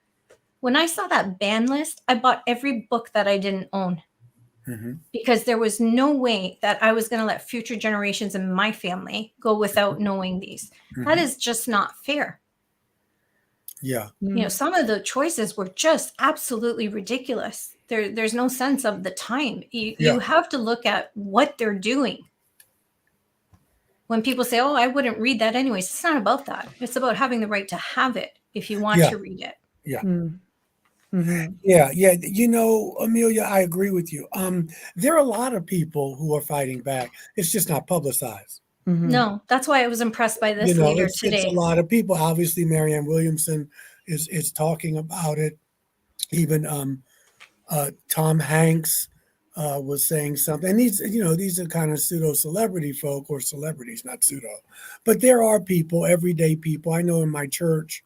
When I saw that ban list, I bought every book that I didn't own, because there was no way that I was going to let future generations in my family go without knowing these. That is just not fair. Yeah. Some of the choices were just absolutely ridiculous. There's no sense of the time. You have to look at what they're doing. When people say, "Oh, I wouldn't read that anyways," it's not about that. It's about having the right to have it if you want to read it. Yeah. Yeah. Amelia, I agree with you. There are a lot of people who are fighting back. It's just not publicized. No, that's why I was impressed by this leader today. It's a lot of people. Obviously, Marianne Williamson is talking about it. Even Tom Hanks was saying something. And these are kind of pseudo celebrity folk, or celebrities, not pseudo, but there are people, everyday people. I know in my church,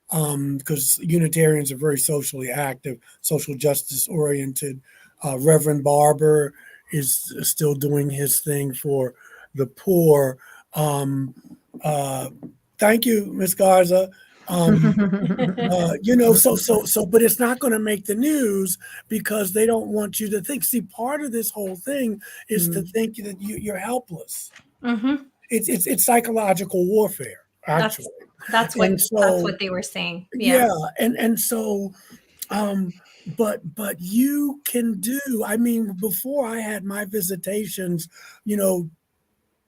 because Unitarians are very socially active, social justice oriented. Reverend Barber is still doing his thing for the poor. Thank you, Ms. Garza. But it's not going to make the news, because they don't want you to think. See, part of this whole thing is to think that you're helpless. It's psychological warfare, actually. That's what they were saying. Yeah. And so, but you can do, I mean, before I had my visitations,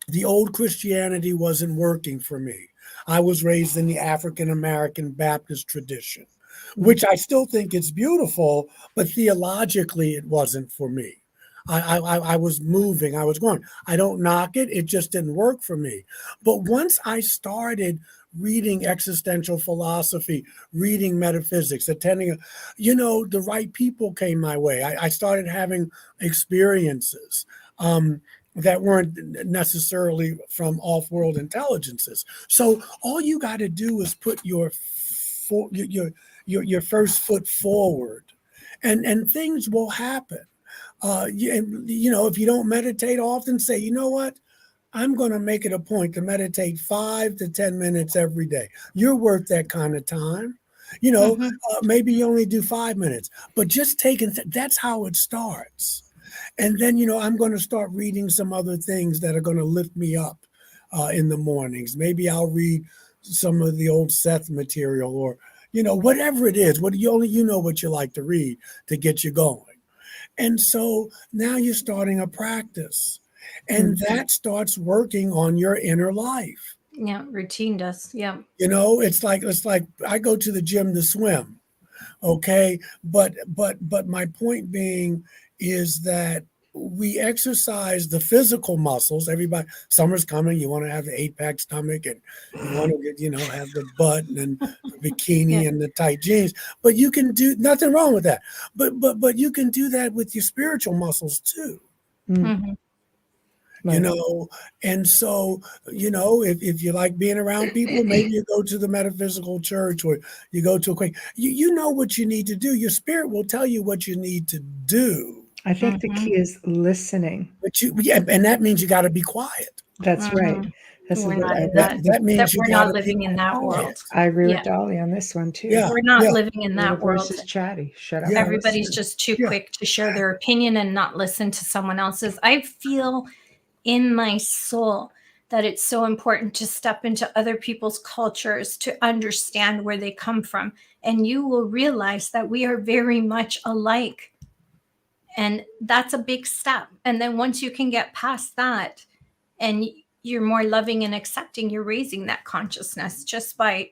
the old Christianity wasn't working for me. I was raised in the African American Baptist tradition, which I still think is beautiful, but theologically it wasn't for me. I was moving, I was going. I don't knock it, it just didn't work for me. But once I started reading existential philosophy, reading metaphysics, attending, the right people came my way. I started having experiences that weren't necessarily from off-world intelligences. So all you got to do is put your first foot forward, and things will happen. If you don't meditate often, say, you know what? I'm going to make it a point to meditate 5 to 10 minutes every day. You're worth that kind of time. Maybe you only do 5 minutes, but just that's how it starts. And then, I'm going to start reading some other things that are going to lift me up in the mornings. Maybe I'll read some of the old Seth material, or, whatever it is, what you know what you like to read to get you going. And so now you're starting a practice, and that starts working on your inner life. Yeah, routine does. Yeah. It's like I go to the gym to swim. Okay, but my point being is that we exercise the physical muscles. Everybody, summer's coming. You want to have the 8-pack stomach, and you want to get, have the butt and the bikini Yeah. and the tight jeans. But you can do nothing wrong with that. But you can do that with your spiritual muscles too. Mm-hmm. Right. And so, if you like being around people, maybe you go to the metaphysical church, or you go to a Quaker. You know what you need to do. Your spirit will tell you what you need to do. I think the key is listening. But and that means you got to be quiet. That's right. That means we're not living in that world. I agree with Dolly on this one too. We're not living in that world. Is chatty. Shut up. Everybody's just too quick to share their opinion and not listen to someone else's. I feel in my soul that it's so important to step into other people's cultures to understand where they come from. And you will realize that we are very much alike. And that's a big step. And then once you can get past that and you're more loving and accepting, you're raising that consciousness just by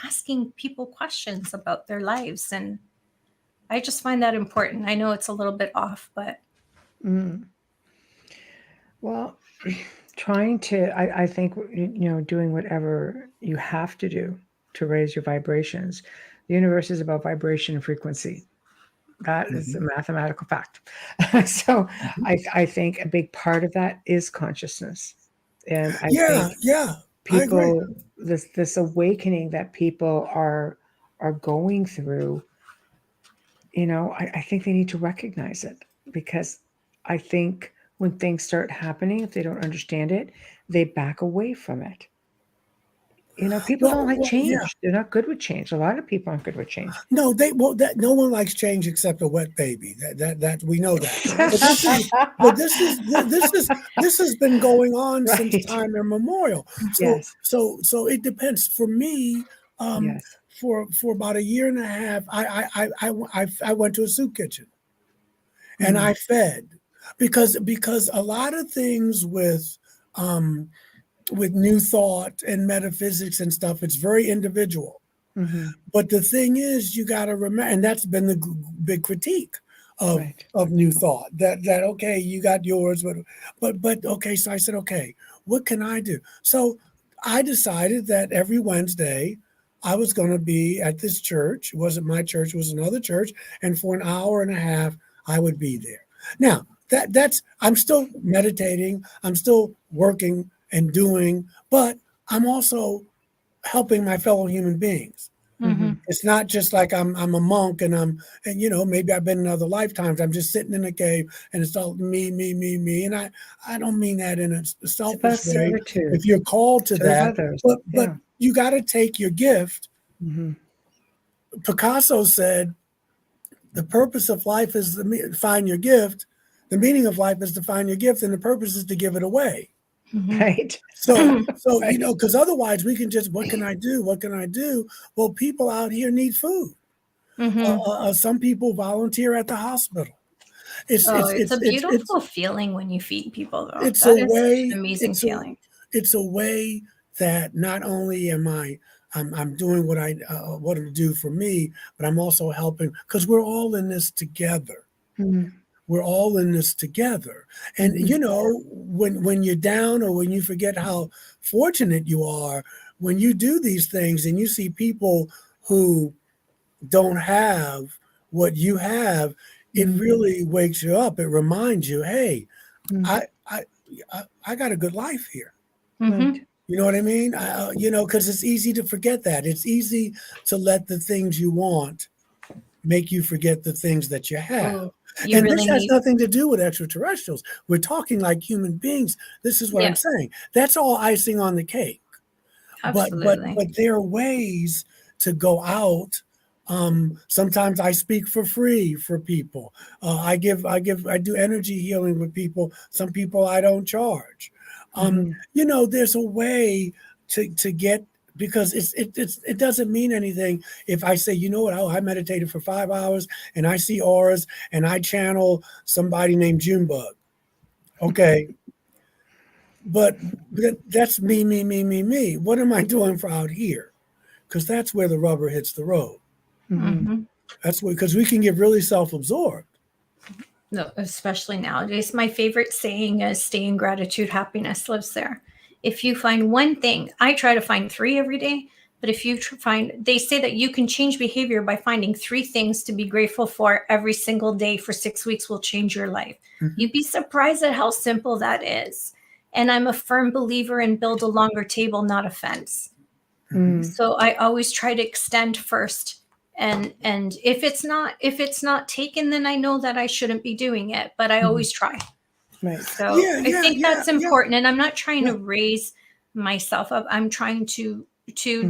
asking people questions about their lives. And I just find that important. I know it's a little bit off, but. Well, trying to, I think, doing whatever you have to do to raise your vibrations. The universe is about vibration and frequency. That is a mathematical fact. So I think a big part of that is consciousness. And I think people, this awakening that people are going through, I think they need to recognize it, because I think when things start happening, if they don't understand it, they back away from it. People don't like change. Yeah. They're not good with change. A lot of people aren't good with change. No, no one likes change except a wet baby. That we know that. This has been going on since time immemorial. So it depends. For me, for about a year and a half, I went to a soup kitchen, and I fed, because a lot of things with new thought and metaphysics and stuff, it's very individual. But the thing is, you got to remember, and that's been the big critique of new thought, that okay, you got yours, but okay. So I said, okay, what can I do? So I decided that every Wednesday I was going to be at this church. It wasn't my church, it was another church, and for an hour and a half I would be there. Now that's I'm still meditating, I'm still working and doing, but I'm also helping my fellow human beings. It's not just like I'm a monk and maybe I've been in other lifetimes. I'm just sitting in a cave and it's all me. And I don't mean that in a selfish way. If you're called to that, but you got to take your gift. Picasso said, the purpose of life is to find your gift. The meaning of life is to find your gift, and the purpose is to give it away. Right. So because otherwise we can just, what can I do? What can I do? Well, people out here need food. Some people volunteer at the hospital. It's a beautiful feeling when you feed people, though. It's an amazing feeling. It's a way that not only I'm doing what I want to do for me, but I'm also helping, because we're all in this together. We're all in this together. And, when you're down, or when you forget how fortunate you are, when you do these things and you see people who don't have what you have, it really wakes you up. It reminds you, hey, I got a good life here. You know what I mean? Because it's easy to forget that. It's easy to let the things you want make you forget the things that you have. This has nothing to do with extraterrestrials. We're talking like human beings. This is what I'm saying. That's all icing on the cake. Absolutely. But there are ways to go out. Sometimes I speak for free for people. I do energy healing with people. Some people I don't charge. There's a way to get because it doesn't mean anything if I say, you know what, I meditated for 5 hours and I see auras and I channel somebody named Junebug. Okay. But that's me. What am I doing for out here? Because that's where the rubber hits the road. That's because we can get really self-absorbed. No, especially nowadays. My favorite saying is stay in gratitude, happiness lives there. If you find one thing, I try to find 3 every day, but if you they say that you can change behavior by finding 3 things to be grateful for every single day for 6 weeks will change your life. You'd be surprised at how simple that is. And I'm a firm believer in build a longer table, not a fence. So I always try to extend first. And if it's not taken, then I know that I shouldn't be doing it, but I always try. Right. So I think that's important. And I'm not trying to raise myself up. I'm trying to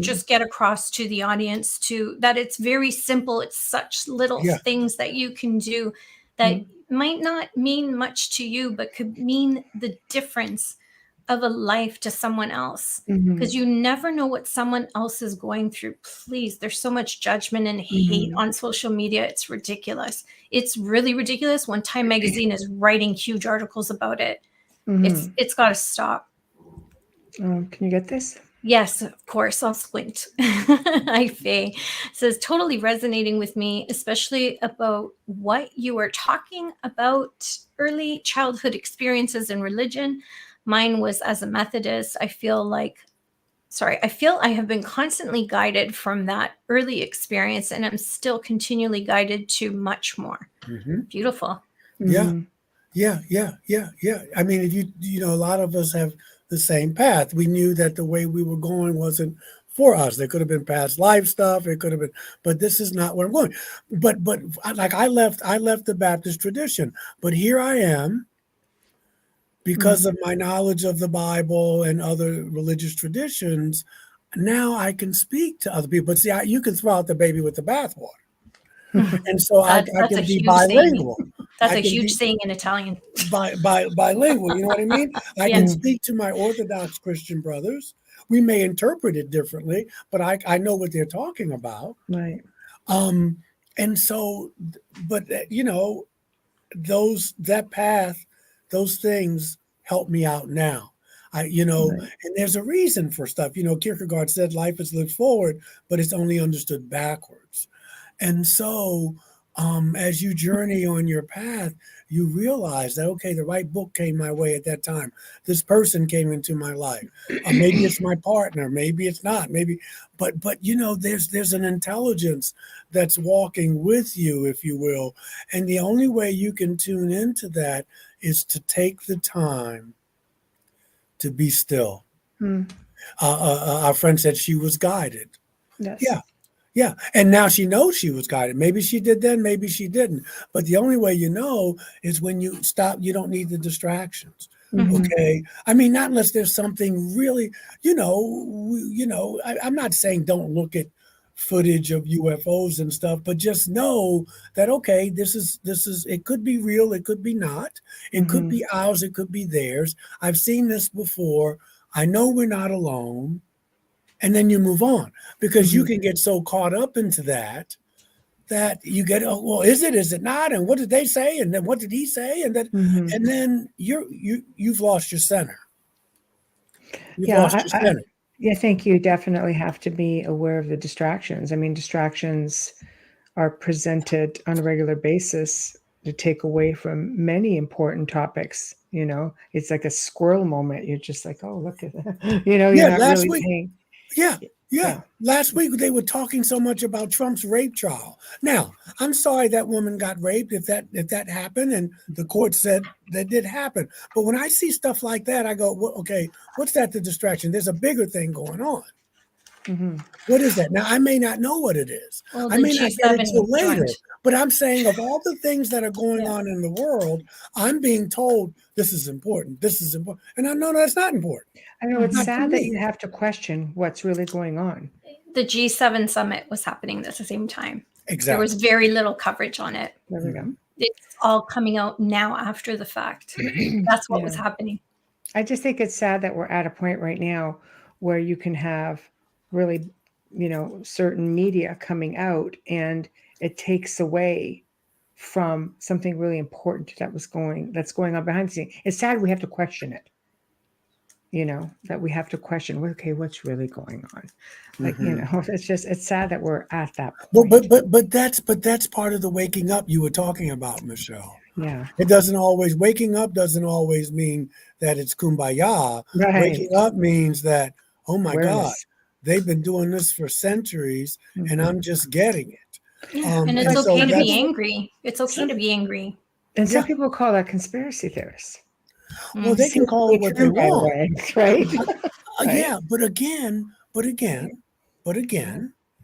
just get across to the audience that it's very simple. It's such little things that you can do that might not mean much to you, but could mean the difference of a life to someone else, because you never know what someone else is going through. Please, there's so much judgment and hate on social media. It's ridiculous. It's really ridiculous when Time Magazine is writing huge articles about it. It's got to stop. Can you get this? Yes, of course. I'll squint. Hi, Faye. Says totally resonating with me, especially about what you were talking about, early childhood experiences in religion. Mine was as a Methodist. I feel I have been constantly guided from that early experience, and I'm still continually guided to much more. Beautiful. Yeah. I mean, if you know, a lot of us have the same path. We knew that the way we were going wasn't for us. There could have been past life stuff. It could have been, but this is not where I'm going. But like I left the Baptist tradition, but here I am. Because of my knowledge of the Bible and other religious traditions, now I can speak to other people. But see, you can throw out the baby with the bathwater. And so I can be bilingual. That's a huge saying in Italian. Bilingual, you know what I mean? I can speak to my Orthodox Christian brothers. We may interpret it differently, but I know what they're talking about. Right. And so, but you know, that path, those things help me out now. And there's a reason for stuff. Kierkegaard said life is lived forward, but it's only understood backwards. And so as you journey on your path, you realize that, okay, the right book came my way at that time. This person came into my life. Maybe it's my partner. Maybe it's not. Maybe, but there's an intelligence that's walking with you, if you will. And the only way you can tune into that is to take the time to be still. Our friend said she was guided. Yes. Yeah. And now she knows she was guided. Maybe she did then, maybe she didn't. But the only way you know is when you stop. You don't need the distractions. Okay. I mean, not unless there's something really, I'm not saying don't look at footage of UFOs and stuff, but just know that, okay, this is, it could be real. It could be not. It could be ours. It could be theirs. I've seen this before. I know we're not alone. And then you move on, because you can get so caught up into that you get, oh, well, is it not? And what did they say? And then what did he say? And then, and then you've lost your center. I think you definitely have to be aware of the distractions. I mean, distractions are presented on a regular basis to take away from many important topics. It's like a squirrel moment. You're just like, oh, look at that. You're not really paying. Yeah. Last week they were talking so much about Trump's rape trial. Now, I'm sorry that woman got raped if that happened, and the court said that did happen. But when I see stuff like that, I go, well, okay, what's that? The distraction? There's a bigger thing going on. What is that? Now, I may not know what it is. Well, I may not get it until later. But I'm saying, of all the things that are going on in the world, I'm being told this is important. This is important. And I know that's not important. I know it's sad that you have to question what's really going on. The G7 summit was happening at the same time. Exactly. There was very little coverage on it. There we go. It's all coming out now after the fact. That's what was happening. I just think it's sad that we're at a point right now where you can have really, certain media coming out, and it takes away from something really important that's going on behind the scenes. It's sad we have to question it. That we have to question, okay, what's really going on? Like, it's sad that we're at that Well, point. but that's part of the waking up you were talking about, Michelle. Yeah. Waking up doesn't always mean that it's kumbaya. Right. Waking up means that, oh my God, Awareness. they've been doing this for centuries and I'm just getting it. Yeah. And it's so okay to be angry. It's okay to be angry. And some people call that conspiracy theorists. Well, they can call it what they want. Right? Yeah, but again,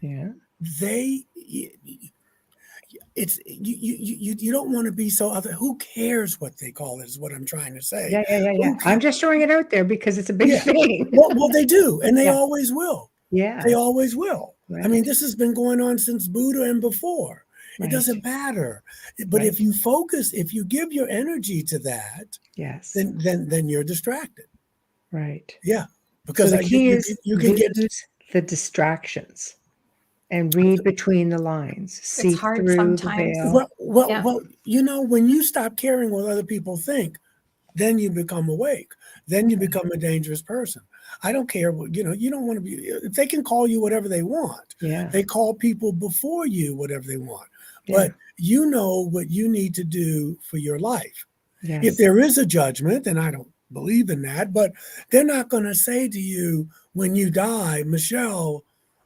yeah. You don't want to be so other. Who cares what they call it? Is what I'm trying to say. Yeah. I'm just throwing it out there because it's a big thing. Well, they do, and they always will. Yeah, they always will. Right. I mean, this has been going on since Buddha and before. Right. It doesn't matter. But if you focus, if you give your energy to that, yes, then you're distracted. Right. Yeah, because so the key is you can get the distractions. And read between the lines. See it's hard through sometimes. the veil. Well, when you stop caring what other people think, then you become awake. Then you become a dangerous person. I don't care what, you don't want to be, if they can call you whatever they want. Yeah. They call people before you whatever they want. Yeah. But you know what you need to do for your life. Yes. If there is a judgment, and I don't believe in that, but they're not going to say to you when you die, Michelle,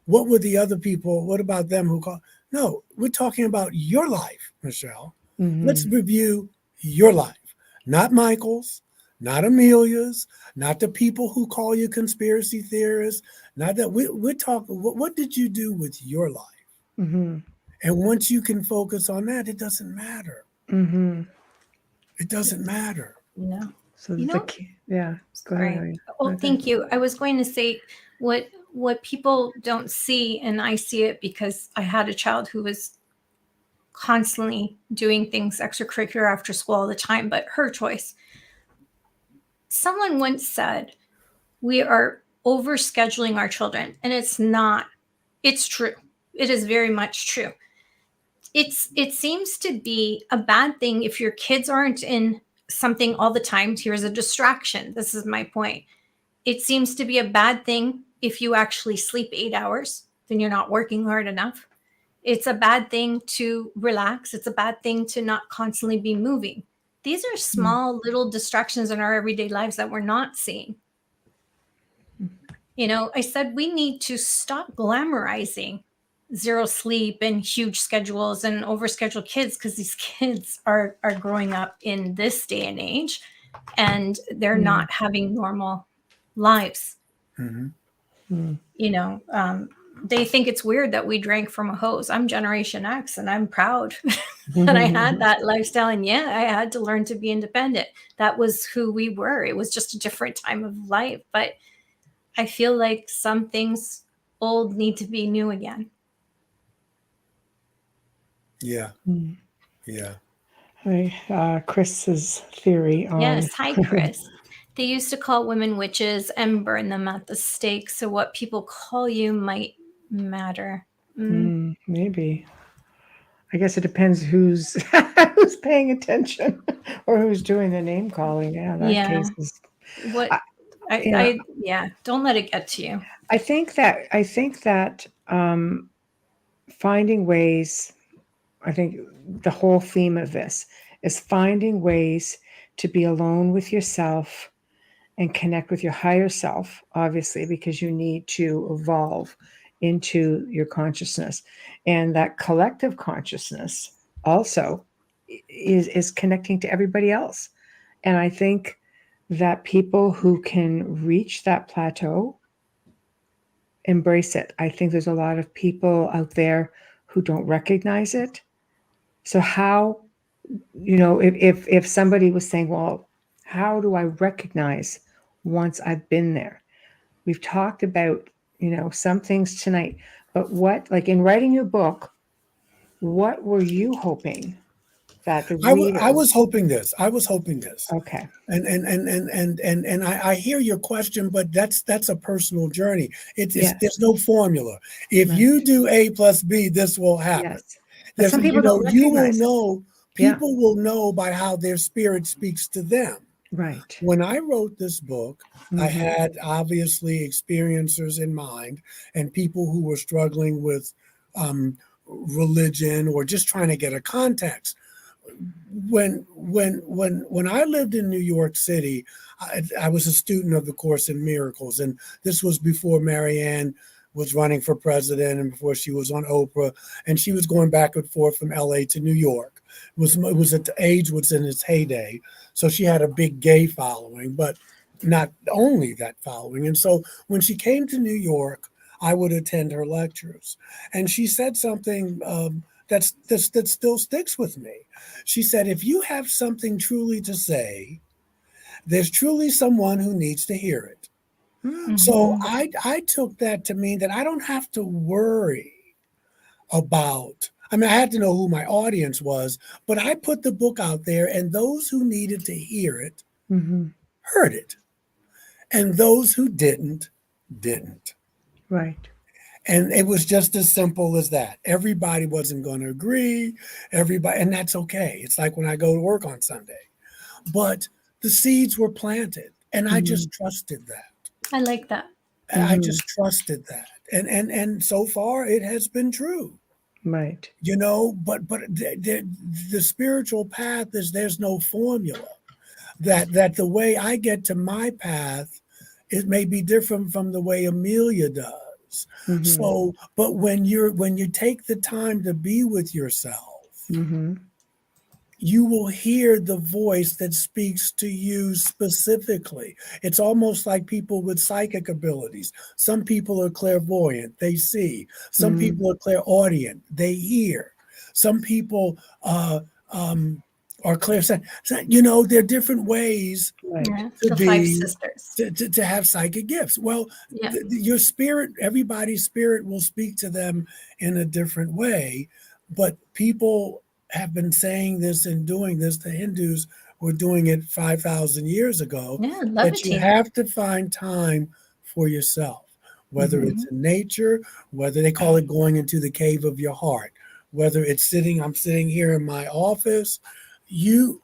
what were the other people? What about them who call? No, we're talking about your life, Michelle. Mm-hmm. Let's review your life, not Michael's, not Amelia's, not the people who call you conspiracy theorists. Not that we're talking. What did you do with your life? Mm-hmm. And once you can focus on that, it doesn't matter. Mm-hmm. It doesn't matter. No. So yeah. Go ahead. Right. Oh, thank you. I was going to say what people don't see, and I see it because I had a child who was constantly doing things extracurricular after school all the time, but her choice. Someone once said, we are overscheduling our children, and it's not. It's true. It is very much true. It seems to be a bad thing if your kids aren't in something all the time. Here's a distraction. This is my point. It seems to be a bad thing if you actually sleep 8 hours, then you're not working hard enough. It's a bad thing to relax. It's a bad thing to not constantly be moving. These are small little distractions in our everyday lives that we're not seeing. I said we need to stop glamorizing zero sleep and huge schedules and overscheduled kids, because these kids are growing up in this day and age, and they're not having normal lives. Mm-hmm. They think it's weird that we drank from a hose. I'm Generation X, and I'm proud that I had that lifestyle. And I had to learn to be independent. That was who we were. It was just a different time of life. But I feel like some things old need to be new again. Yeah. Yeah. Chris's theory on... Yes. Hi, Chris. They used to call women witches and burn them at the stake. So what people call you might matter. Maybe. I guess it depends who's paying attention or who's doing the name calling. Yeah, that case is... don't let it get to you. I think that finding ways... I think the whole theme of this is finding ways to be alone with yourself and connect with your higher self, obviously, because you need to evolve into your consciousness. And that collective consciousness also is connecting to everybody else. And I think that people who can reach that plateau embrace it. I think there's a lot of people out there who don't recognize it. So how, if somebody was saying, well, how do I recognize once I've been there? We've talked about, some things tonight, but what, like in writing your book, what were you hoping that the I readers. was hoping this. Okay. And I hear your question, but that's a personal journey. Yes. There's no formula. If Right. you do A plus B, this will happen. Yes. But some people don't you will recognize it. know, people will know by how their spirit speaks to them. Right. When I wrote this book, I Mhm. had obviously experiencers in mind and people who were struggling with religion or just trying to get a context. When I lived in New York City, I was a student of the Course in Miracles, and this was before Marianne was running for president and before she was on Oprah, and she was going back and forth from LA to New York. It was at the age was in its heyday, so she had a big gay following, but not only that following. And so when she came to New York, I would attend her lectures, and she said something that still sticks with me. She said, "If you have something truly to say, there's truly someone who needs to hear it." Mhm. So I took that to mean that I don't have to worry about. I mean, I had to know who my audience was, but I put the book out there, and those who needed to hear it Mhm. heard it, and those who didn't. Right. And it was just as simple as that. Everybody wasn't going to agree, and that's okay. It's like when I go to work on Sunday. But the seeds were planted, and I just trusted that. I like that. I just trusted that. And so far it has been true. Right. But the spiritual path is there's no formula. That the way I get to my path, it may be different from the way Amelia does. Mhm. So, but when you take the time to be with yourself, Mhm. you will hear the voice that speaks to you specifically. It's almost like people with psychic abilities. Some people are clairvoyant, they see. Some people are clairaudient, they hear. Some people are clairsentient. So, there are different ways Right. Yeah. to The be five sisters. to have psychic gifts. Well, Yeah. your spirit, everybody's spirit will speak to them in a different way, but people have been saying this and doing this. The Hindus were doing it 5,000 years ago, Yeah. that you Levitating. have to find time for yourself, whether it's in nature, whether they call it going into the cave of your heart, whether it's I'm sitting here in my office,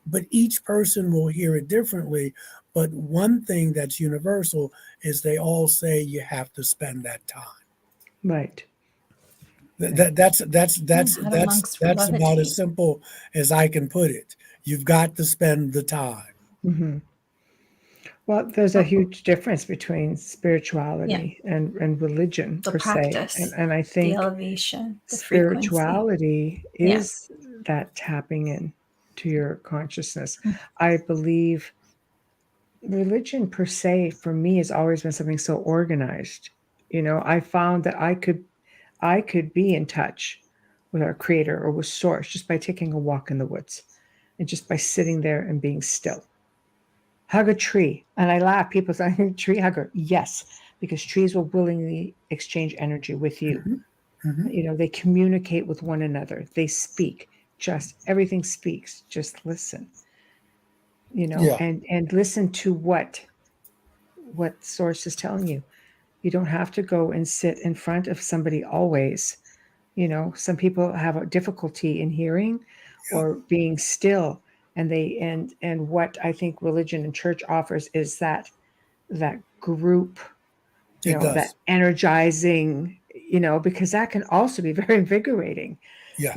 but each person will hear it differently. But one thing that's universal is they all say you have to spend that time. Right. That's How do monks about levitate? as simple as I can put it. You've got to spend the time. Mm-hmm. Well, there's a huge difference between spirituality and religion The per se. practice, And I the think elevation, the frequency. spirituality is that tapping in to your consciousness. I believe religion per se for me has always been something so organized. I found that I could be in touch with our creator or with source just by taking a walk in the woods and just by sitting there and being still. Hug a tree. And I laugh. People say, tree hugger. Yes, because trees will willingly exchange energy with you. They communicate with one another. They speak. Just everything speaks. Just listen. And listen to what source is telling you. You don't have to go and sit in front of somebody always. Some people have a difficulty in hearing or being still. And what I think religion and church offers is that group, that energizing, because that can also be very invigorating. Yes.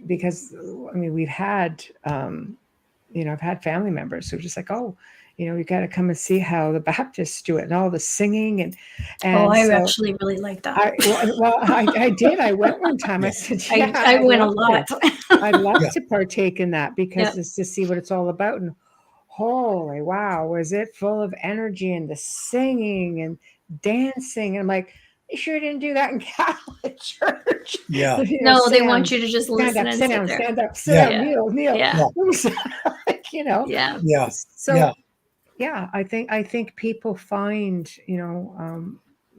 Because I mean, we've had, I've had family members who are just like, oh, you got to come and see how the Baptists do it and all the singing and I so actually really like that. I did. I went one time. I said, yeah, I went a lot. I'd love to partake in that because it's to see what it's all about. And holy wow, was it full of energy and the singing and dancing? And I'm like, you sure didn't do that in Catholic church? Yeah. No, they want you to just listen and sit there. Stand up, sit down, kneel. Yeah. So yeah, I think people find,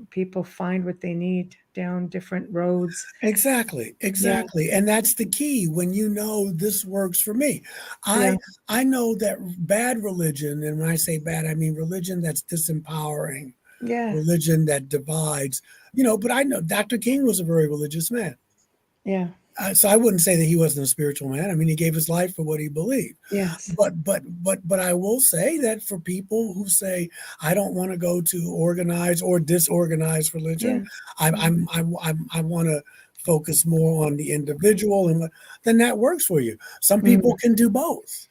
people find what they need down different roads. Exactly. And that's the key. When you know this works for me, I know that bad religion, and when I say bad, I mean religion that's disempowering, religion that divides, but I know Dr. King was a very religious man. Yeah. So I wouldn't say that he wasn't a spiritual man. I mean, he gave his life for what he believed. Yes. But I will say that for people who say, I don't want to go to organized or disorganized religion, I want to focus more on the individual, and then that works for you. Some people can do both.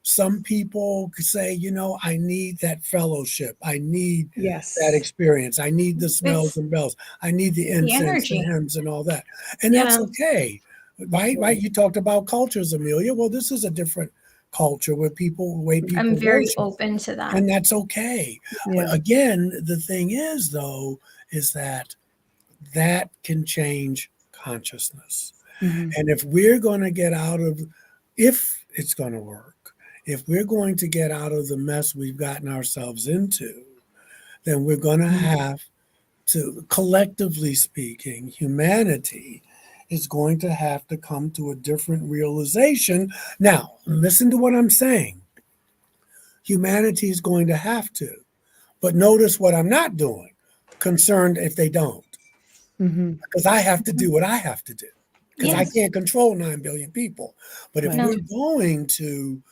Some people could say, I need that fellowship. I need that experience. I need the smells and bells. I need the incense and hymns and all that. And that's okay. Right? You talked about cultures, Amelia. Well, this is a different culture where people I'm very worship, open to that. and that's okay. But again, the thing is, though, is that can change consciousness. And if we're going to get out of, if it's going to work, if we're going to get out of the mess we've gotten ourselves into, then we're going to have to, collectively speaking, humanity is going to have to come to a different realization. Now, listen to what I'm saying. Humanity is going to have to. But notice what I'm not doing, concerned if they don't. Because I have to do what I have to do. Because I can't control 9 billion people. But if we're going to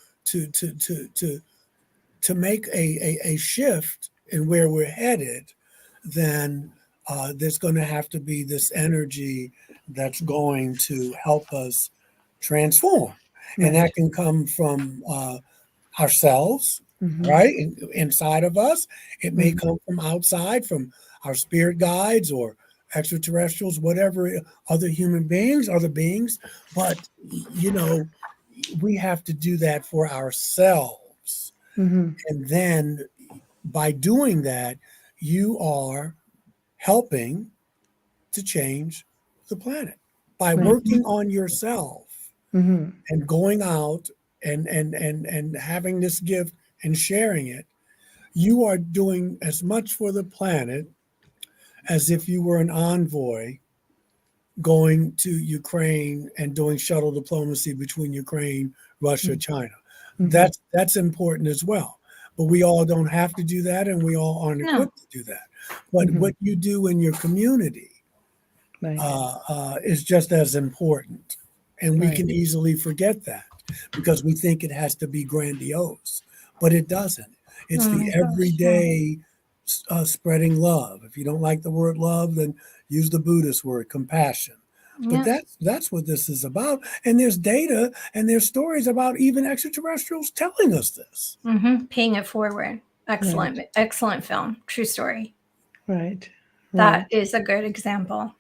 make a shift in where we're headed, then there's going to have to be this energy that's going to help us transform. And that can come from ourselves, right? Inside of us. It may come from outside, from our spirit guides or extraterrestrials, whatever, other human beings, other beings. But, we have to do that for ourselves. And then by doing that, you are helping to change the planet. By working on yourself and going out and having this gift and sharing it, you are doing as much for the planet as if you were an envoy going to Ukraine and doing shuttle diplomacy between Ukraine, Russia, China. That's important as well. But we all don't have to do that, and we all aren't equipped to do that. But what you do in your community is just as important. And we can easily forget that because we think it has to be grandiose, but it doesn't. It's the everyday spreading love. If you don't like the word love, then use the Buddhist word, compassion. But that's what this is about. And there's data and there's stories about even extraterrestrials telling us this. Paying it forward. Excellent. Excellent film. True story. Right. That is a good example.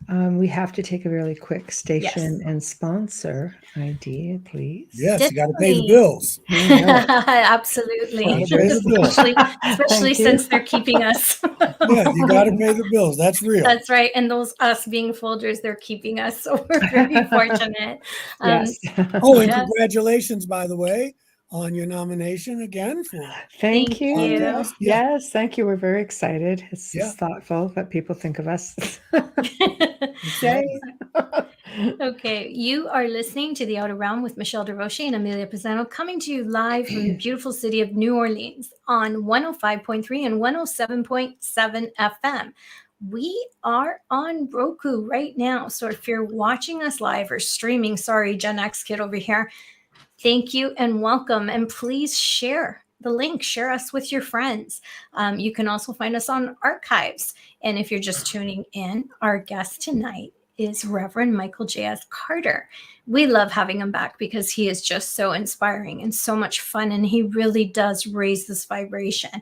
We have to take a really quick station and sponsor ID, please. Yes, you got to pay the bills. Absolutely. Especially since they're keeping us. You got to pay the bills. That's real. That's right. And those us being folders, they're keeping us. So we're very fortunate. And congratulations, by the way, on your nomination again. Thank you. Yes, thank you. We're very excited. It's just thoughtful that people think of us. Okay, you are listening to The Outer Realm with Michelle DeRoche and Amelia Pisano, coming to you live from the beautiful city of New Orleans on 105.3 and 107.7 FM. We are on Roku right now. So if you're watching us live or streaming, sorry, Gen X kid over here, thank you and welcome. And please share the link. Share us with your friends. You can also find us on archives. And if you're just tuning in, our guest tonight is Reverend Michael JS.Carter. We love having him back because he is just so inspiring and so much fun. And he really does raise this vibration.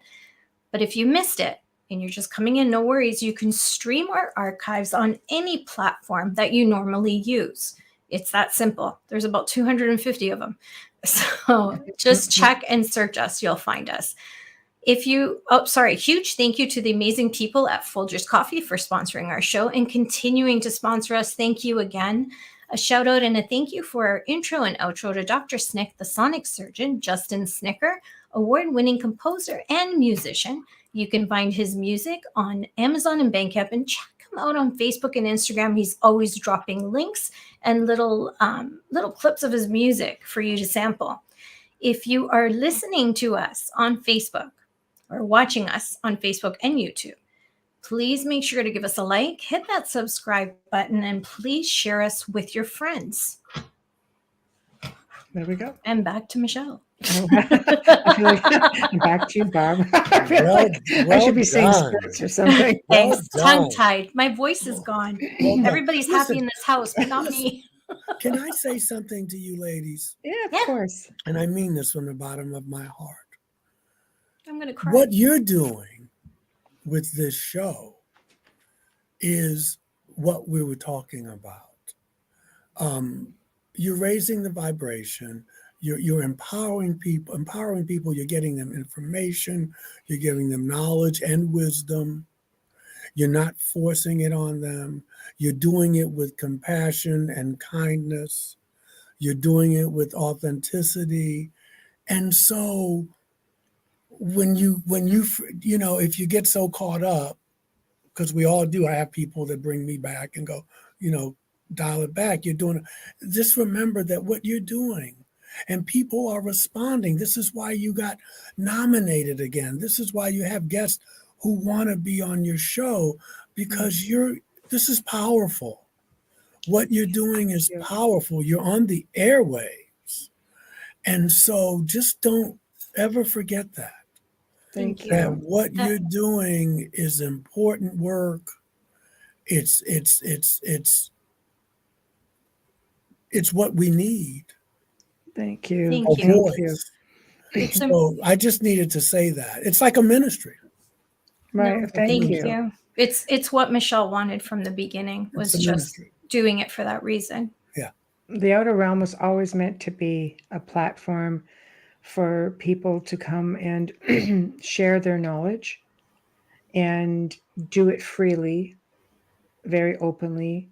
But if you missed it and you're just coming in, no worries. You can stream our archives on any platform that you normally use. It's that simple. There's about 250 of them. So just check and search us. You'll find us. Huge thank you to the amazing people at Folgers Coffee for sponsoring our show and continuing to sponsor us. Thank you again. A shout out and a thank you for our intro and outro to Dr. Snick, the sonic surgeon, Justin Snicker, award-winning composer and musician. You can find his music on Amazon and Bandcamp, and check him out on Facebook and Instagram. He's always dropping links and little clips of his music for you to sample. If you are listening to us on Facebook or watching us on Facebook and YouTube, please make sure to give us a like, hit that subscribe button, and please share us with your friends. There we go. And back to Michelle. I feel like I'm back to you, Barb. I feel like I should be saying sports or something. Thanks. Tongue-tied. My voice is gone. Everybody's happy in this house, but not me. Can I say something to you ladies? Yeah, of course. And I mean this from the bottom of my heart. I'm going to cry. What you're doing with this show is what we were talking about. You're raising the vibration. You're empowering people. You're getting them information. You're giving them knowledge and wisdom. You're not forcing it on them. You're doing it with compassion and kindness. You're doing it with authenticity. And so when you if you get so caught up, because we all do, I have people that bring me back and go, dial it back. You're doing it. Just remember that what you're doing, and people are responding. This is why you got nominated again. This is why you have guests who want to be on your show, because this is powerful. What you're doing is powerful. You're on the airwaves. And so just don't ever forget that. Thank you. That what you're doing is important work. It's what we need. Thank you. Thank A you. voice. So I just needed to say that. It's like a ministry. Right. No, thank you. It's what Michelle wanted from the beginning, was just ministry. doing it for that reason. Yeah. The Outer Realm was always meant to be a platform for people to come and share their knowledge and do it freely, very openly.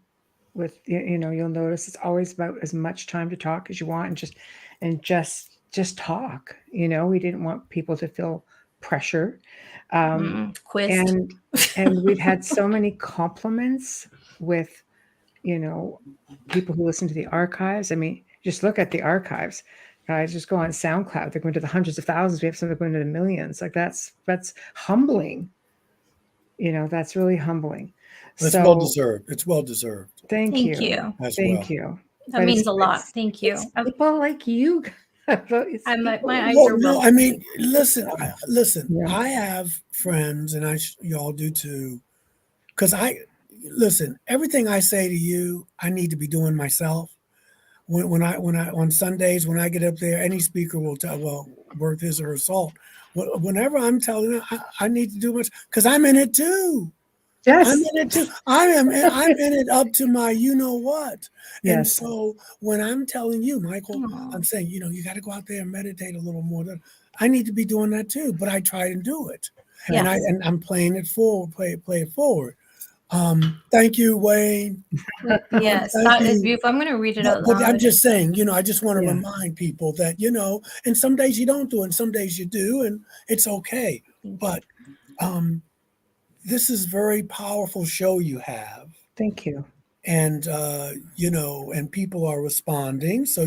With you'll notice it's always about as much time to talk as you want, and just talk. We didn't want people to feel pressure. Quizzed. And we've had so many compliments with people who listen to the archives. I mean, just look at the archives. Guys, just go on SoundCloud. They're going to the hundreds of thousands. We have some that are going to the millions. Like that's humbling. That's really humbling. It's well deserved. It's well deserved. Thank you. Thank you. That means a lot. Thank you. People like you. My eyes are no. I mean, listen. Yeah. I have friends, and y'all do too. Because everything I say to you, I need to be doing myself. When I on Sundays when I get up there, any speaker will worth his or her salt. Whenever I'm telling them, I need to do much because I'm in it too. Yes, I'm in it too. I'm in it up to my what. Yes. And so when I'm telling you, Michael, I'm saying you got to go out there and meditate a little more. I need to be doing that too, but I try and do it, Yes. and I'm playing it forward. Play it forward. Thank you, Wayne. Yes, that is beautiful. I'm going to read it out loud. But I'm just saying, I just want to remind people that, and some days you don't do it, and some days you do, and it's okay. But this is very powerful show you have. Thank you. And, and people are responding. So,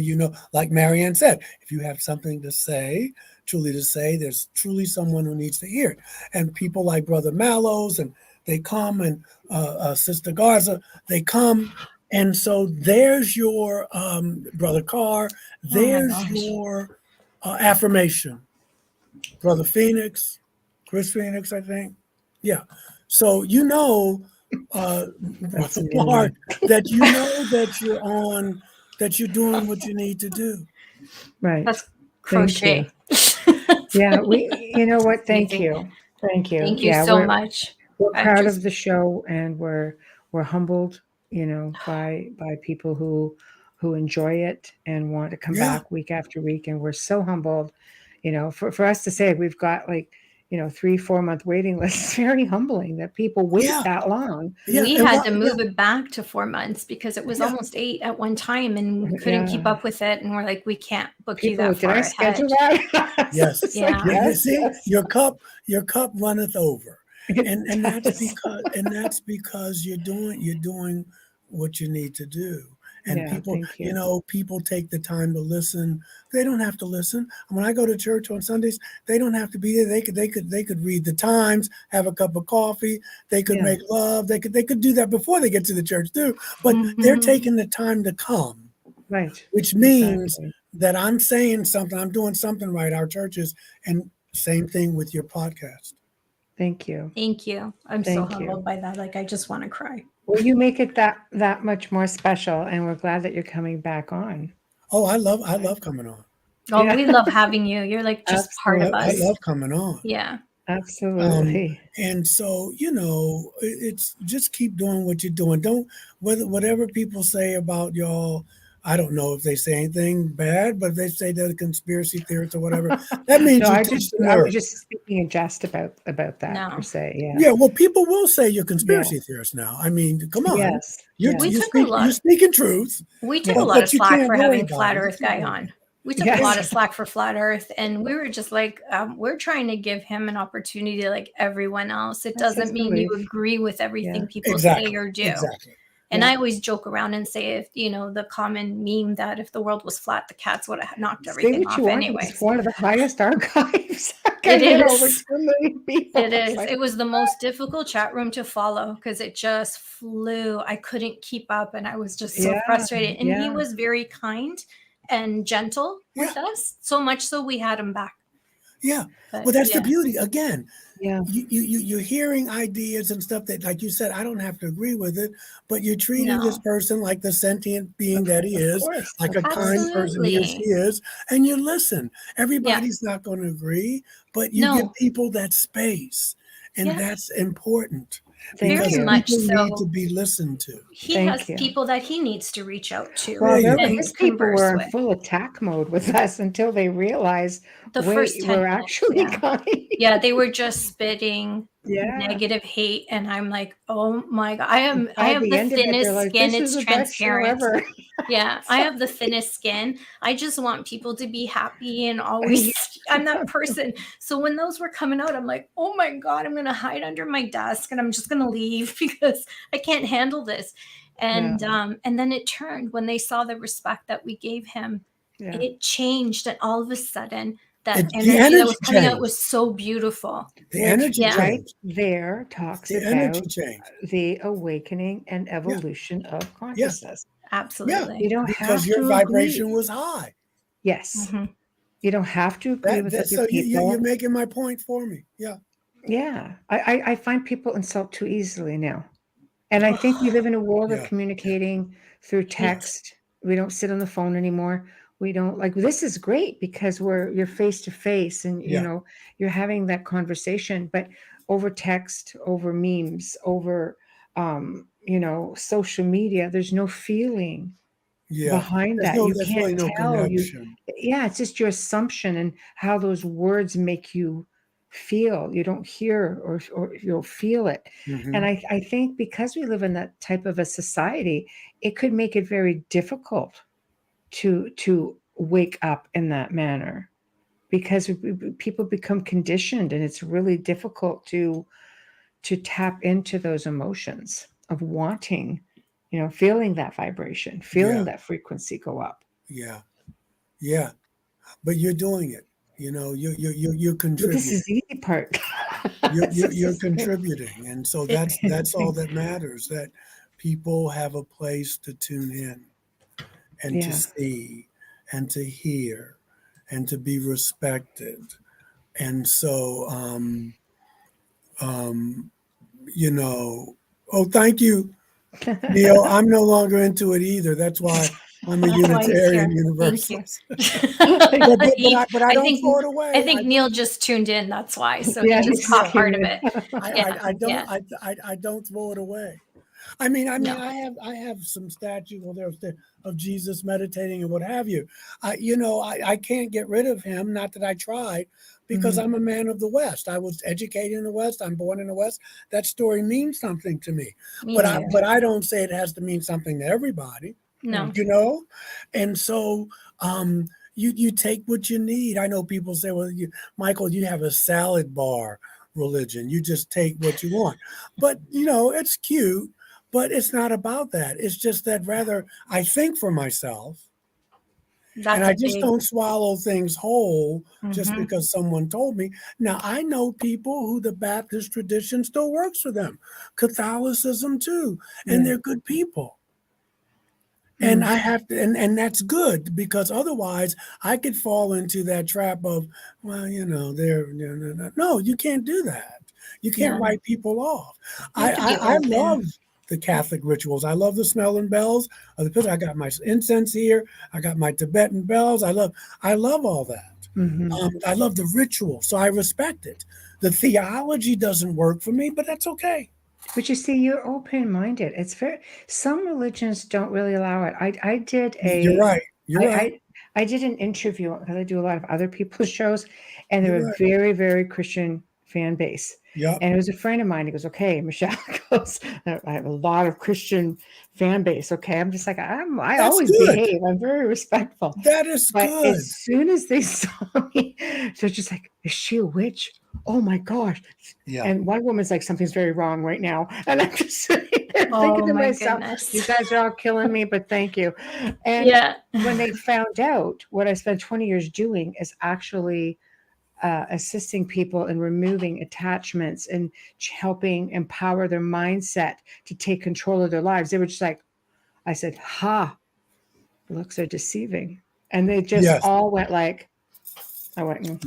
like Marianne said, if you have something to say, there's truly someone who needs to hear it. And people like Brother Mallows, and they come, and Sister Garza, they come. And so there's your Brother Carr, there's your affirmation. Brother Phoenix, Chris Phoenix, I think. Yeah. So Brother Clark, that you're on, that you're doing what you need to do. Right. That's crochet. Yeah, you know what? Thank you. Thank you so much. We're proud of the show, and we're humbled, by people who enjoy it and want to come back week after week. And we're so humbled, for us to say we've got 3-4 month waiting list. It's very humbling that people wait that long. We had to move it back to 4 months because it was almost 8 at one time, and we couldn't keep up with it. And we're like, we can't book you that far ahead. Schedule that? Yes. Yes, See, yes. your cup runneth over. And that's because you're doing what you need to do. And people take the time to listen. They don't have to listen. When I go to church on Sundays, they don't have to be there. They could read the Times, have a cup of coffee. They could make love. They could do that before they get to the church too. But they're taking the time to come, right? Which means that I'm saying something. I'm doing something right. Our churches, and same thing with your podcast. Thank you. Thank you. I'm so humbled by that. Like, I just want to cry. Well, you make it that much more special, and we're glad that you're coming back on. Oh, I love coming on. Oh, we love having you. You're like just part of us. I love coming on. Yeah, absolutely. And so, it's just keep doing what you're doing. Don't whatever people say about y'all. I don't know if they say anything bad, but if they say they're conspiracy theorists or whatever, that means I was just speaking in jest about that per se. Yeah. Yeah. Well, people will say you're conspiracy theorists now. I mean, come on. Yes. You're speaking truth. We took a lot of slack for having Flat Earth guy on. We took a lot of slack for Flat Earth, and we were just like, we're trying to give him an opportunity like everyone else. It doesn't mean you agree with everything people say or do. Exactly. And I always joke around and say, if the common meme that if the world was flat, the cats would have knocked everything off anyway. It's one of the highest archives. It is. Over 2 million people. It is. It was the most difficult chat room to follow because it just flew. I couldn't keep up, and I was just so frustrated. And he was very kind and gentle with us, so much so we had him back. Yeah. Well, that's the beauty. Again, you're hearing ideas and stuff that, like you said, I don't have to agree with it, but you're treating this person like the sentient being that he is, like a kind person he or she is, and you listen. Everybody's not going to agree, but you give people that space, and that's important. Very much so. Need to be listened to. He has people that he needs to reach out to. Well, these people were in full attack mode with us until they realized we're actually kind. Yeah, they were just spitting negative hate, and I'm like, oh my God, I have the thinnest skin. It's transparent. Yeah, I have the thinnest skin. I just want people to be happy and always. I'm that person. So when those were coming out, I'm like, oh my God, I'm gonna hide under my desk and I'm just gonna leave because I can't handle this. And then it turned when they saw the respect that we gave him. It changed, and all of a sudden, that energy that was coming out was so beautiful. The energy right there talks about the awakening and evolution of consciousness. Absolutely. You don't because your vibration was high. Yes. Mm-hmm. You don't have to agree with other people. You're making my point for me. Yeah. Yeah. I find people insult too easily now. And I think we live in a world of communicating through text. We don't sit on the phone anymore. We don't this is great because you're face to face and you're having that conversation, but over text, over memes, over social media, there's no feeling behind that. You can't tell. It's just your assumption and how those words make you feel. You don't hear or you'll feel it. Mm-hmm. And I think because we live in that type of a society, it could make it very difficult to wake up in that manner because people become conditioned, and it's really difficult to tap into those emotions of wanting, feeling that vibration, feeling that frequency go up. Yeah. But you're doing it. You're contributing. This is the easy part. You're contributing, and so that's all that matters. That people have a place to tune in, and to see, and to hear, and to be respected, and so Oh, thank you, Neil. I'm no longer into it either. That's why I'm a Unitarian Universalist. but I don't throw it away. I think Neil just tuned in. That's why. So he just caught part of it. I don't throw it away. No. I have some statues. Well, there's of Jesus meditating and what have you. I can't get rid of him. Not that I tried, because I'm a man of the West. I was educated in the West. I'm born in the West. That story means something to me. Yeah. But I don't say it has to mean something to everybody. No. And so you take what you need. I know people say, well, Michael, you have a salad bar religion. You just take what you want. But it's cute, but it's not about that. It's just that rather I think for myself, and I just don't swallow things whole just because someone told me. Now, I know people who the Baptist tradition still works for them, Catholicism too, and they're good people. And I have to, and that's good, because otherwise I could fall into that trap of, well, no, you can't do that. You can't write people off. I love the Catholic rituals. I love the smelling bells of the pit. I got my incense here. I got my Tibetan bells. I love all that. I love the ritual, so I respect it. The theology doesn't work for me, but that's okay. But you see, you're open-minded. It's some religions don't really allow it. I did You're right. I did an interview, because I do a lot of other people's shows, and they're You're a very, very Christian fan base. Yeah. And it was a friend of mine. He goes, okay, Michelle goes, I have a lot of Christian fan base. Okay. I'm just like, I That's always good. behave. I'm very respectful. That is But good. as soon as they saw me, so just like, is she a witch? Oh my gosh. Yeah. And one woman's like, something's very wrong right now. And I'm just sitting there thinking to myself, goodness. you guys are all killing me, but thank you. And when they found out, what I spent 20 years doing is actually assisting people in removing attachments and helping empower their mindset to take control of their lives. They were just like, I said, looks are deceiving. And they just all went like, I went,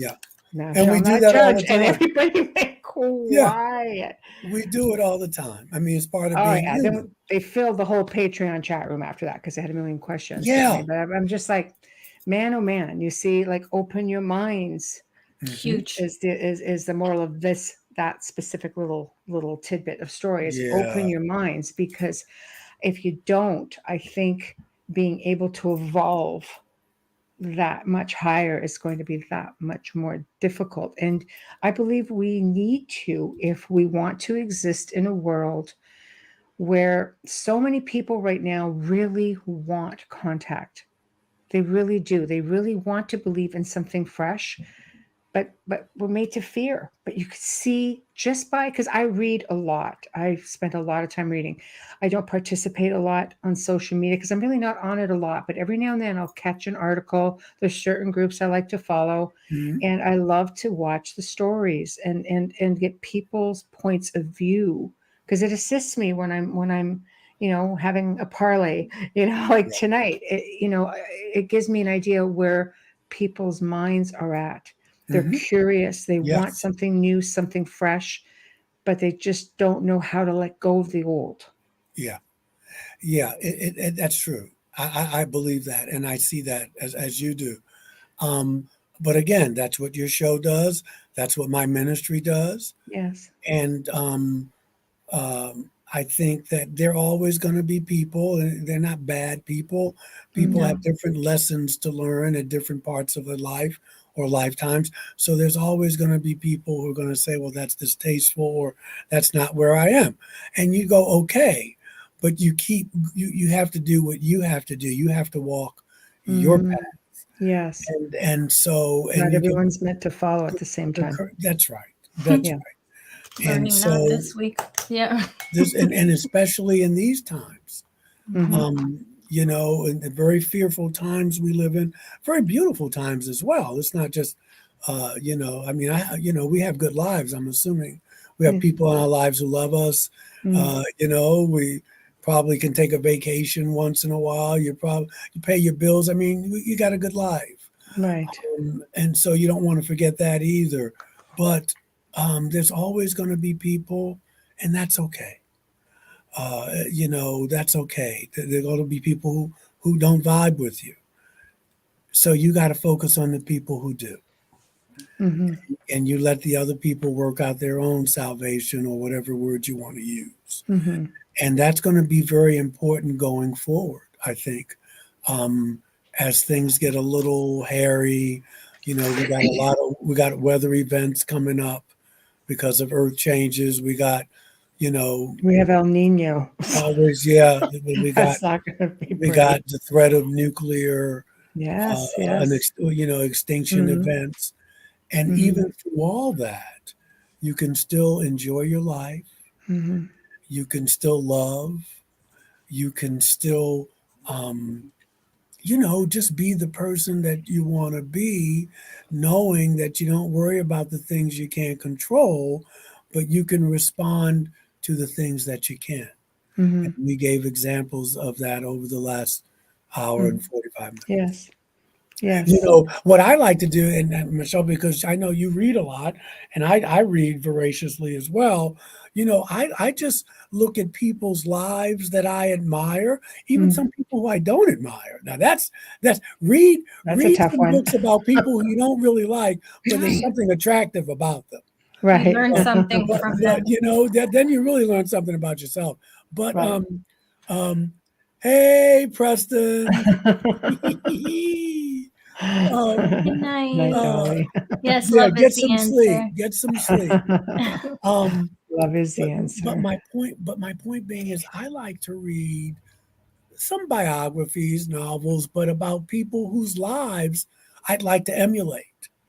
no, and we do that all the time. And everybody went quiet. We do it all the time. I mean, it's part of being human. Then they filled the whole Patreon chat room after that because they had a million questions. Yeah. But I'm just like, man, oh man, you see, like, open your minds. Huge is the moral of that specific little tidbit of story is open your minds, because if you don't, I think being able to evolve that much higher is going to be that much more difficult. And I believe we need to, if we want to exist in a world where so many people right now really want contact. They really do. They really want to believe in something fresh. But we're made to fear. But you could see just because I read a lot. I've spent a lot of time reading. I don't participate a lot on social media because I'm really not on it a lot. But every now and then I'll catch an article. There's certain groups I like to follow. And I love to watch the stories and get people's points of view, because it assists me when I'm having a parlay, like tonight. It gives me an idea where people's minds are at. They're curious. They want something new, something fresh, but they just don't know how to let go of the old. Yeah. That's true. I believe that, and I see that as you do. But again, that's what your show does. That's what my ministry does. Yes. And I think that there are always going to be people, and they're not bad people. People have different lessons to learn at different parts of their life or lifetimes. So there's always going to be people who are going to say, well, that's distasteful, or that's not where I am. And you go, okay, but you have to do what you have to do. You have to walk your path. Yes. And so not everyone's meant to follow at the same time. That's right. That's right. Learning and so that this week. Yeah. and especially in these times, in the very fearful times we live in, very beautiful times as well. It's not just, we have good lives. I'm assuming we have people in our lives who love us. We probably can take a vacation once in a while. You pay your bills. I mean, you got a good life. Right. And so you don't want to forget that either. But there's always going to be people, and that's okay. That's okay. There are going to be people who don't vibe with you. So you got to focus on the people who do. And you let the other people work out their own salvation, or whatever word you want to use. principles. Mm-hmm. And that's going to be very important going forward, I think. As things get a little hairy, we got weather events coming up because of earth changes. We got, We have El Nino. always, yeah, That's not going to be we pretty. got the threat of nuclear, Yes, yes. extinction Mhm. events. And Mhm. even through all that, you can still enjoy your life. Mhm. You can still love. You can still, um, just be the person that you want to be, knowing that you don't worry about the things you can't control, but you can respond to the things that you can. And Mhm. we gave examples of that over the last hour and Mhm. 45 minutes. Yes. Yes. What I like to do, and Michelle, because I know you read a lot, and I read voraciously as well. I just look at people's lives that I admire, even Mm. some people who I don't admire. Now that's read That's a tough some one. books about people who you don't really like, but there's something attractive about them. Right. You learn something But, from but them. then you really learn something about yourself. But Right. hey, Preston. Good Night, night. Dolly. Yes, Yeah, love get is the some sleep. answer. Get some sleep. Um, Love is the but answer. my point being is I like to read some biographies, novels, but about people whose lives I'd like to emulate.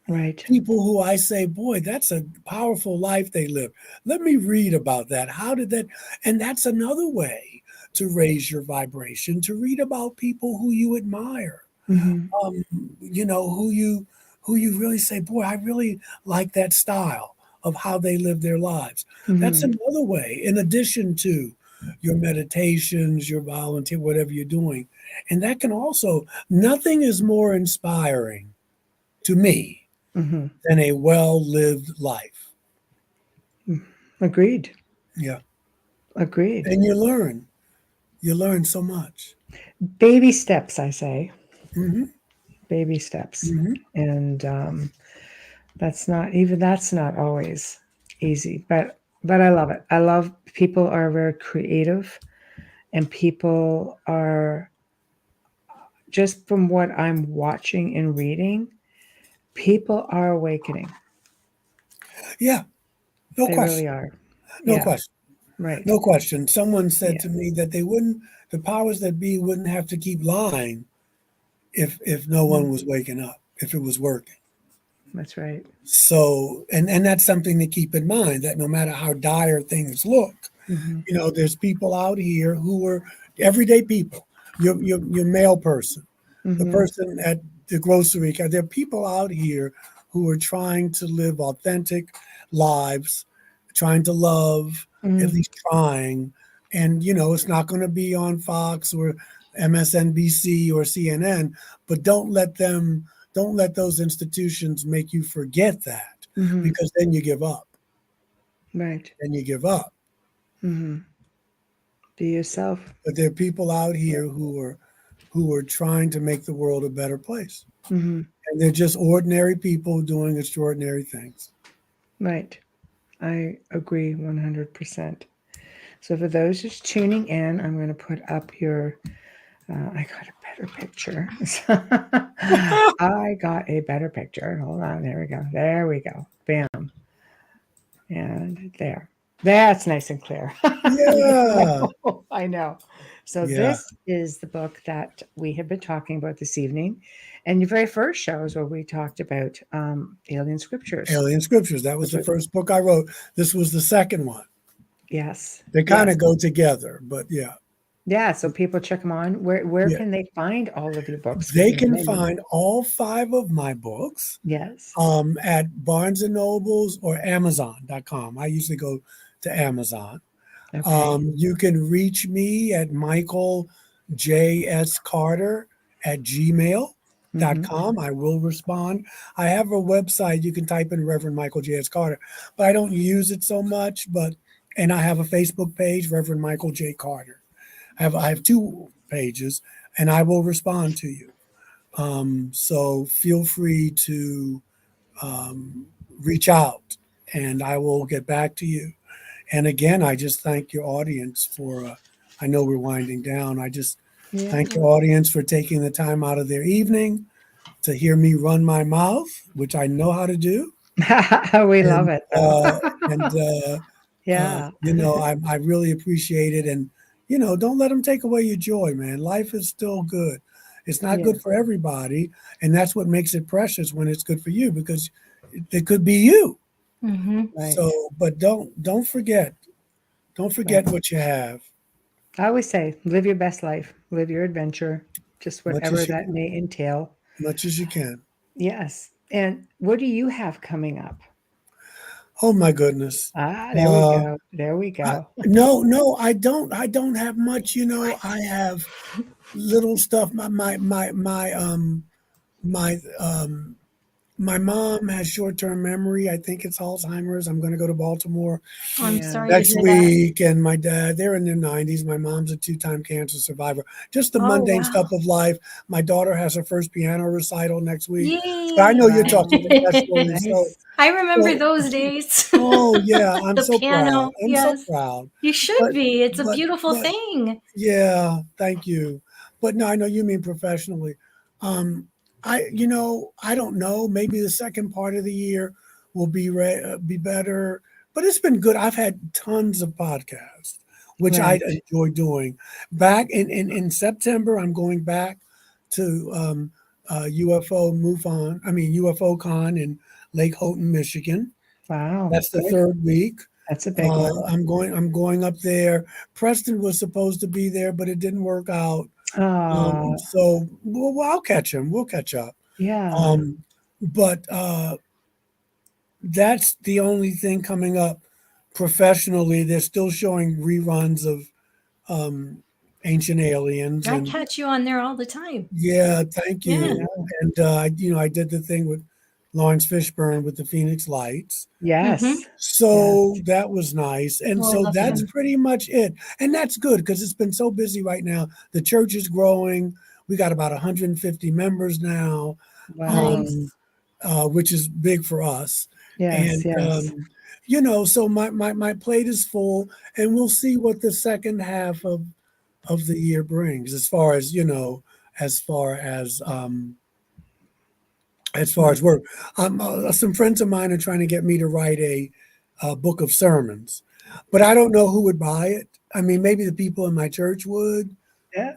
Right. People who I say, boy, that's a powerful life they live. Let me read about that. How did that? And that's another way to raise your vibration, to read about people who you admire, Mhm. um, who you really say, boy, I really like that style of how they live their lives. That's Mhm. another way, in addition to your meditations, your volunteer, whatever you're doing. And that can also, nothing is more inspiring to me Mhm. than a well-lived life. Agreed. Yeah. Agreed. And you learn so much. Baby steps, I say. Hmm. Baby steps. Hmm. And that's not always easy, but I love it. I love people are very creative, and people are, just from what I'm watching and reading, people are awakening. Yeah. No They really question. are. No Yeah. question. Right. No question. Someone said Yeah. to me that the powers that be wouldn't have to keep lying if no one was waking up, if it was working. That's right. So, and that's something to keep in mind, that no matter how dire things look, Mm-hmm. there's people out here who are everyday people. Your mail person, the Mm-hmm. person at the grocery counter. There are people out here who are trying to live authentic lives, trying to love, at Mm-hmm. least trying. And it's not going to be on Fox or MSNBC or CNN, but don't let those institutions make you forget that, Mm-hmm. because then you give up. Right. Then you give up. Mm-hmm. Be yourself. But there are people out here who are trying to make the world a better place. Mm-hmm. And they're just ordinary people doing extraordinary things. Right. I agree 100%. So for those just tuning in, I'm going to put up your, I got a better picture. I got a better picture. Hold on. There we go. There we go. Bam. And there. That's nice and clear. Yeah. I know. So Yeah. this is the book that we have been talking about this evening. And your very first show is where we talked about alien scriptures. Alien Scriptures. That was the first book I wrote. This was the second one. Yes. They kind Yes. of go together, but yeah. Yeah. So people check them on. Where Yeah. can they find all of your books? They Because can find all 5 of my books yes. at Barnes and Nobles or Amazon.com. I usually go to Amazon. Okay. You can reach me at Michael JS.Carter at gmail.com. I will respond. I have a website. You can type in Reverend Michael J.S. Carter, but I don't use it so much. And I have a Facebook page, Reverend Michael J. Carter. I have 2 pages, and I will respond to you. So feel free to reach out, and I will get back to you. And again, I just thank your audience for, I know we're winding down. I just thank your audience for taking the time out of their evening to hear me run my mouth, which I know how to do. We love it, though. Yeah. I really appreciate it. And, don't let them take away your joy, man. Life is still good. It's not good for everybody. And that's what makes it precious when it's good for you, because it could be you. Right. So, but don't forget what you have. I always say, live your best life, live your adventure, just whatever that may entail. Much as you can. Yes. And what do you have coming up? Oh my goodness. There we go. There we go. No, I don't have much, I have little stuff. My mom has short-term memory. I think it's Alzheimer's. I'm going to go to Baltimore I'm sorry next to hear week. And my dad, they're in their 90s. My mom's a 2-time cancer survivor. Just the mundane stuff of life. My daughter has her first piano recital next week. So I know you're talking about that story. Nice. So, I remember those days. oh yeah, I'm The so piano, proud. I'm so proud. You should be. It's a beautiful but thing. yeah, thank you. But no, I know you mean professionally. I don't know. Maybe the second part of the year will be better. But it's been good. I've had tons of podcasts, which I enjoy doing. Back in September, I'm going back to UFO Con in Lake Houghton, Michigan. Wow. That's the third week. That's a big one. I'm going up there. Preston was supposed to be there, but it didn't work out. So I'll catch him. We'll catch up. Yeah. But that's the only thing coming up professionally. They're still showing reruns of Ancient Aliens. I catch you on there all the time. Yeah, thank you. Yeah. And I did the thing with Lawrence Fishburne with the Phoenix Lights. Yes. So that was nice. And so that's pretty much it. And that's good because it's been so busy right now. The church is growing. We got about 150 members now, which is big for us. Yes, so my plate is full, and we'll see what the second half of the year brings as far as work. Some friends of mine are trying to get me to write a book of sermons, but I don't know who would buy it. I mean, maybe the people in my church would. Yeah.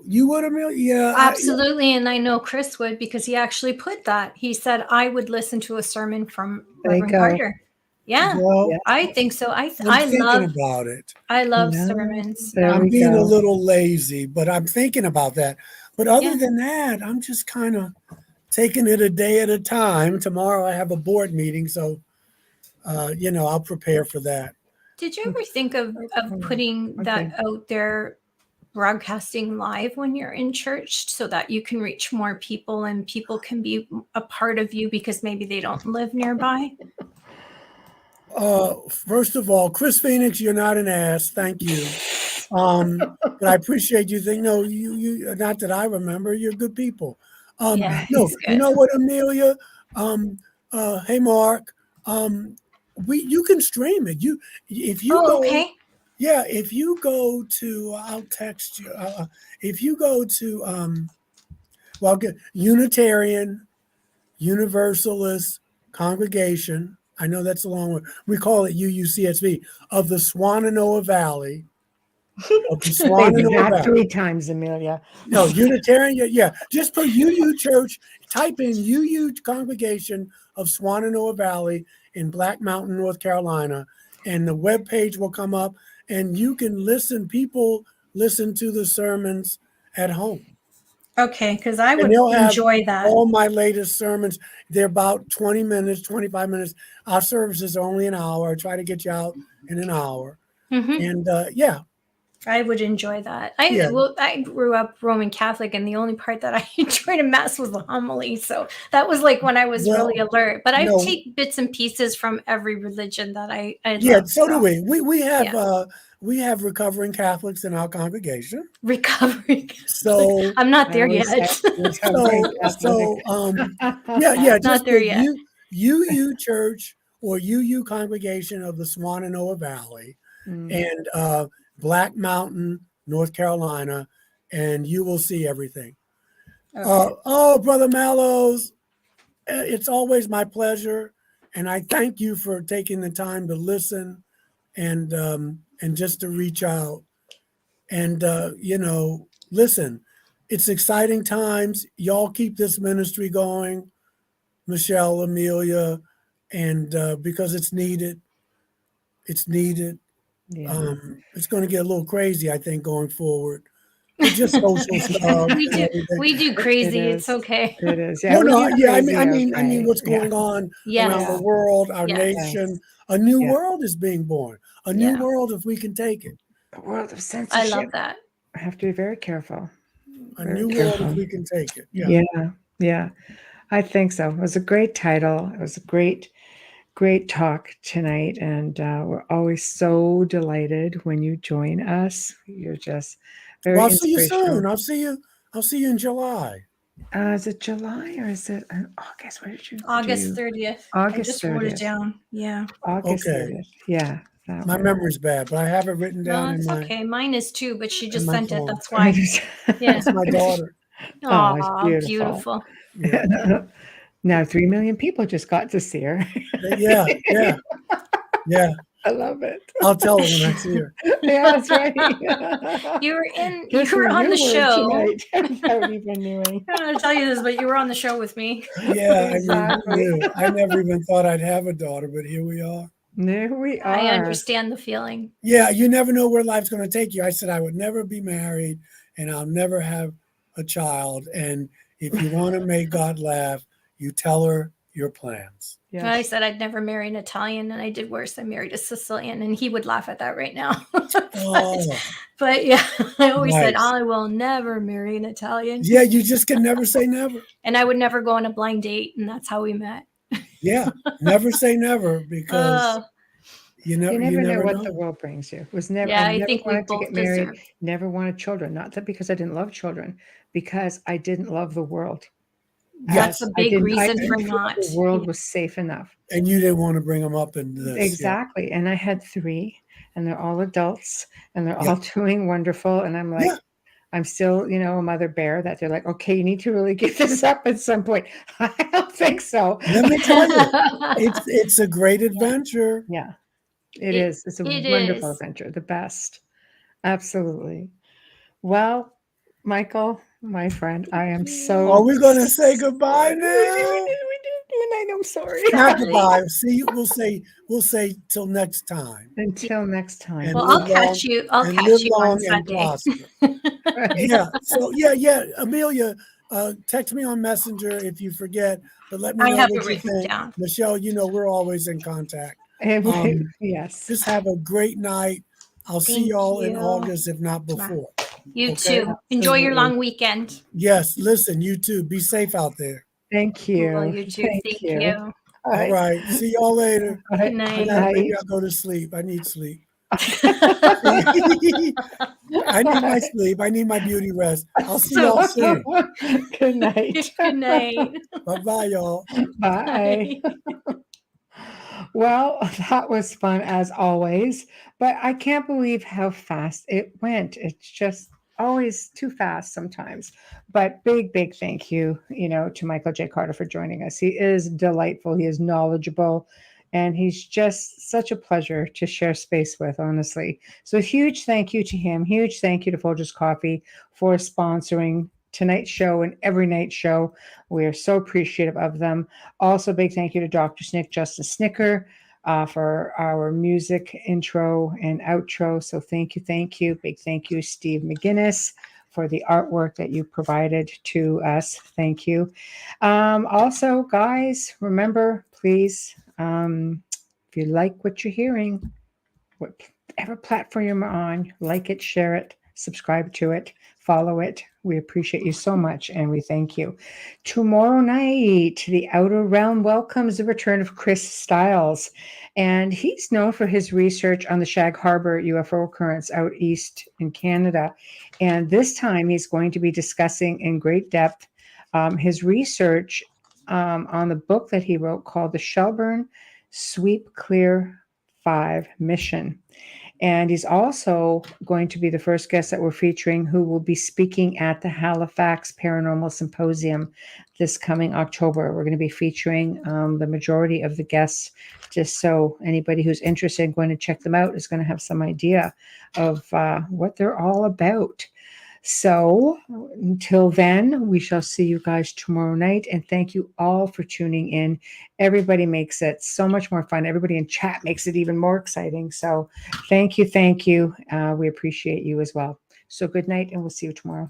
You would, Amelia? Yeah. Absolutely. And I know Chris would, because he actually put that. He said, I would listen to a sermon from Reverend Carter. Yeah, I think so. I love about it. I love sermons. I'm being a little lazy, but I'm thinking about that. But other than that, I'm just kind of taking it a day at a time. Tomorrow I have a board meeting, so I'll prepare for that. Did you ever think of putting that out there, broadcasting live when you're in church, so that you can reach more people and people can be a part of you because maybe they don't live nearby? First of all, Chris Phoenix, you're not an ass. Thank you. But I appreciate you think, no, you not that I remember, you're good people. No, you know what, Amelia? Hey, Mark, you can stream it. If you go, okay. Yeah, if you go to, I'll text you. If you go to, Unitarian Universalist Congregation, I know that's a long word. We call it UUCSV, of the Swanannoa Valley. Not 3 times, Amelia. No, Unitarian. Yeah, just put UU Church. Type in UU Congregation of Swanannoa Valley in Black Mountain, North Carolina, and the webpage will come up, and you can listen. People listen to the sermons at home. Okay, because I would enjoy that. All my latest sermons, they're about 20 minutes, 25 minutes. Our service is only an hour. I try to get you out in an hour. And I would enjoy that. I grew up Roman Catholic, and the only part that I enjoyed in Mass was the homily. So that was like when I was really alert. But I take bits and pieces from every religion that I love. So do we. We have recovering Catholics in our congregation. Recovering. So I'm not there yet. Not there yet. UU Church or UU congregation of the Swanannoa Valley Mm. and Black Mountain, North Carolina, and you will see everything. Okay. Oh, Brother Mallows, it's always my pleasure, and I thank you for taking the time to listen and just to reach out. And listen, it's exciting times. Y'all keep this ministry going, Michelle, Amelia, and because it's needed. It's needed. Yeah. It's going to get a little crazy, I think, going forward. With just social stuff We and do everything. we do crazy. It It's is. okay. It is. Yeah. No, we no, do yeah. crazy, I mean, okay. what's Yeah. going on Yes. around the world, our Yes. nation, a new Yeah. world is being born. A new Yeah. world, if we can take it. The world of I censorship. love that. I have to be very careful. A Very new world, careful. if we can take it. Yeah. Yeah. Yeah. I think so. It was a great title. It was a great talk tonight. And we're always so delighted when you join us. You're just very Well, I'll see you inspirational. soon. I'll see you in July. Is it July or is it August? What did you August do? 30th. I August just wrote it 30th. down. Yeah. August Okay. 30th. Yeah. That My one. memory's bad, but I have it written No, down in it's my okay. Mine is too, but she just my sent it. phone. That's why. Yeah. That's my daughter. Oh, it's Aw, beautiful. beautiful. Now 3 million people just got to see her. Yeah. I love it. I'll tell her when I see her. Yeah, that's right. You Just were who on you the were show. tonight without even knowing. I don't know to tell you this, but you were on the show with me. Yeah, Exactly. I never even thought I'd have a daughter, but here we are. There we are. I understand the feeling. Yeah, you never know where life's going to take you. I said I would never be married and I'll never have a child. And if you want to make God laugh, you tell her your plans. Yes. I said I'd never marry an Italian, and I did worse. I married a Sicilian, and he would laugh at that right now. Oh, But yeah, I always said nice. I will never marry an Italian. Yeah, you just can never say never. And I would never go on a blind date, and that's how we met. Yeah, never say never because you You never know never what know. the world brings you. It was never. Yeah, I I never think we wanted to both get married. deserve. Never wanted children. Not that because I didn't love children, because I didn't love the world. That's Yes, a big I reason didn't for feel not. the world was safe enough. and you didn't want to bring them up into this. Exactly. And I had 3, and they're all adults, and they're Yeah. all doing wonderful. And I'm like, Yeah. I'm still, a mother bear that they're like, okay, you need to really give this up at some point. I don't think so. Let me tell you, it's a great adventure. Yeah, it is. It's a it wonderful is. adventure. The best. Absolutely. Well, Michael, my friend, I am so. Are we going to say goodbye now? We did, and I'm sorry. Not goodbye. See, we'll say till next time. Until next time. And Well, live I'll catch you. I'll and catch live you on long and Sunday. prosper. Right. Yeah. So yeah. Amelia, text me on Messenger if you forget, but let me I know have what it you written think. down. Michelle, we're always in contact. Yes. Just have a great night. I'll see Thank y'all in you. August, if not before. You Okay. too. Enjoy your Absolutely. long weekend. Yes. Listen, you too. Be safe out there. Thank you. Well, you too. Thank you. All right. See y'all later. Good night. Maybe I'll go to sleep. I need sleep. I need my sleep. I need my beauty rest. I'll see y'all soon. Good night. Good night. Bye-bye, y'all. Bye. Well, that was fun as always, but I can't believe how fast it went. It's just always too fast sometimes. But big thank you, to Michael J.Carter for joining us. He is delightful. He is knowledgeable, and he's just such a pleasure to share space with, honestly. So huge thank you to him. Huge thank you to Folgers Coffee for sponsoring tonight's show and every night show. We are so appreciative of them. Also, big thank you to Dr. Snick, Justice Snicker, for our music intro and outro. So thank you. Big thank you, Steve McGinnis, for the artwork that you provided to us. Thank you. Also, guys, remember, please, if you like what you're hearing, whatever platform you're on, like it, share it, subscribe to it, follow it. We appreciate you so much, and we thank you. Tomorrow night, the Outer Realm welcomes the return of Chris Stiles, and he's known for his research on the Shag Harbor UFO occurrence out east in Canada. And this time, he's going to be discussing in great depth his research on the book that he wrote called The Shelburne Sweep Clear 5 mission. And he's also going to be the first guest that we're featuring who will be speaking at the Halifax Paranormal Symposium this coming October. We're going to be featuring the majority of the guests, just so anybody who's interested in going to check them out is going to have some idea of what they're all about. So until then, we shall see you guys tomorrow night. And thank you all for tuning in. Everybody makes it so much more fun. Everybody in chat makes it even more exciting. So thank you. Thank you. We appreciate you as well. So good night, and we'll see you tomorrow.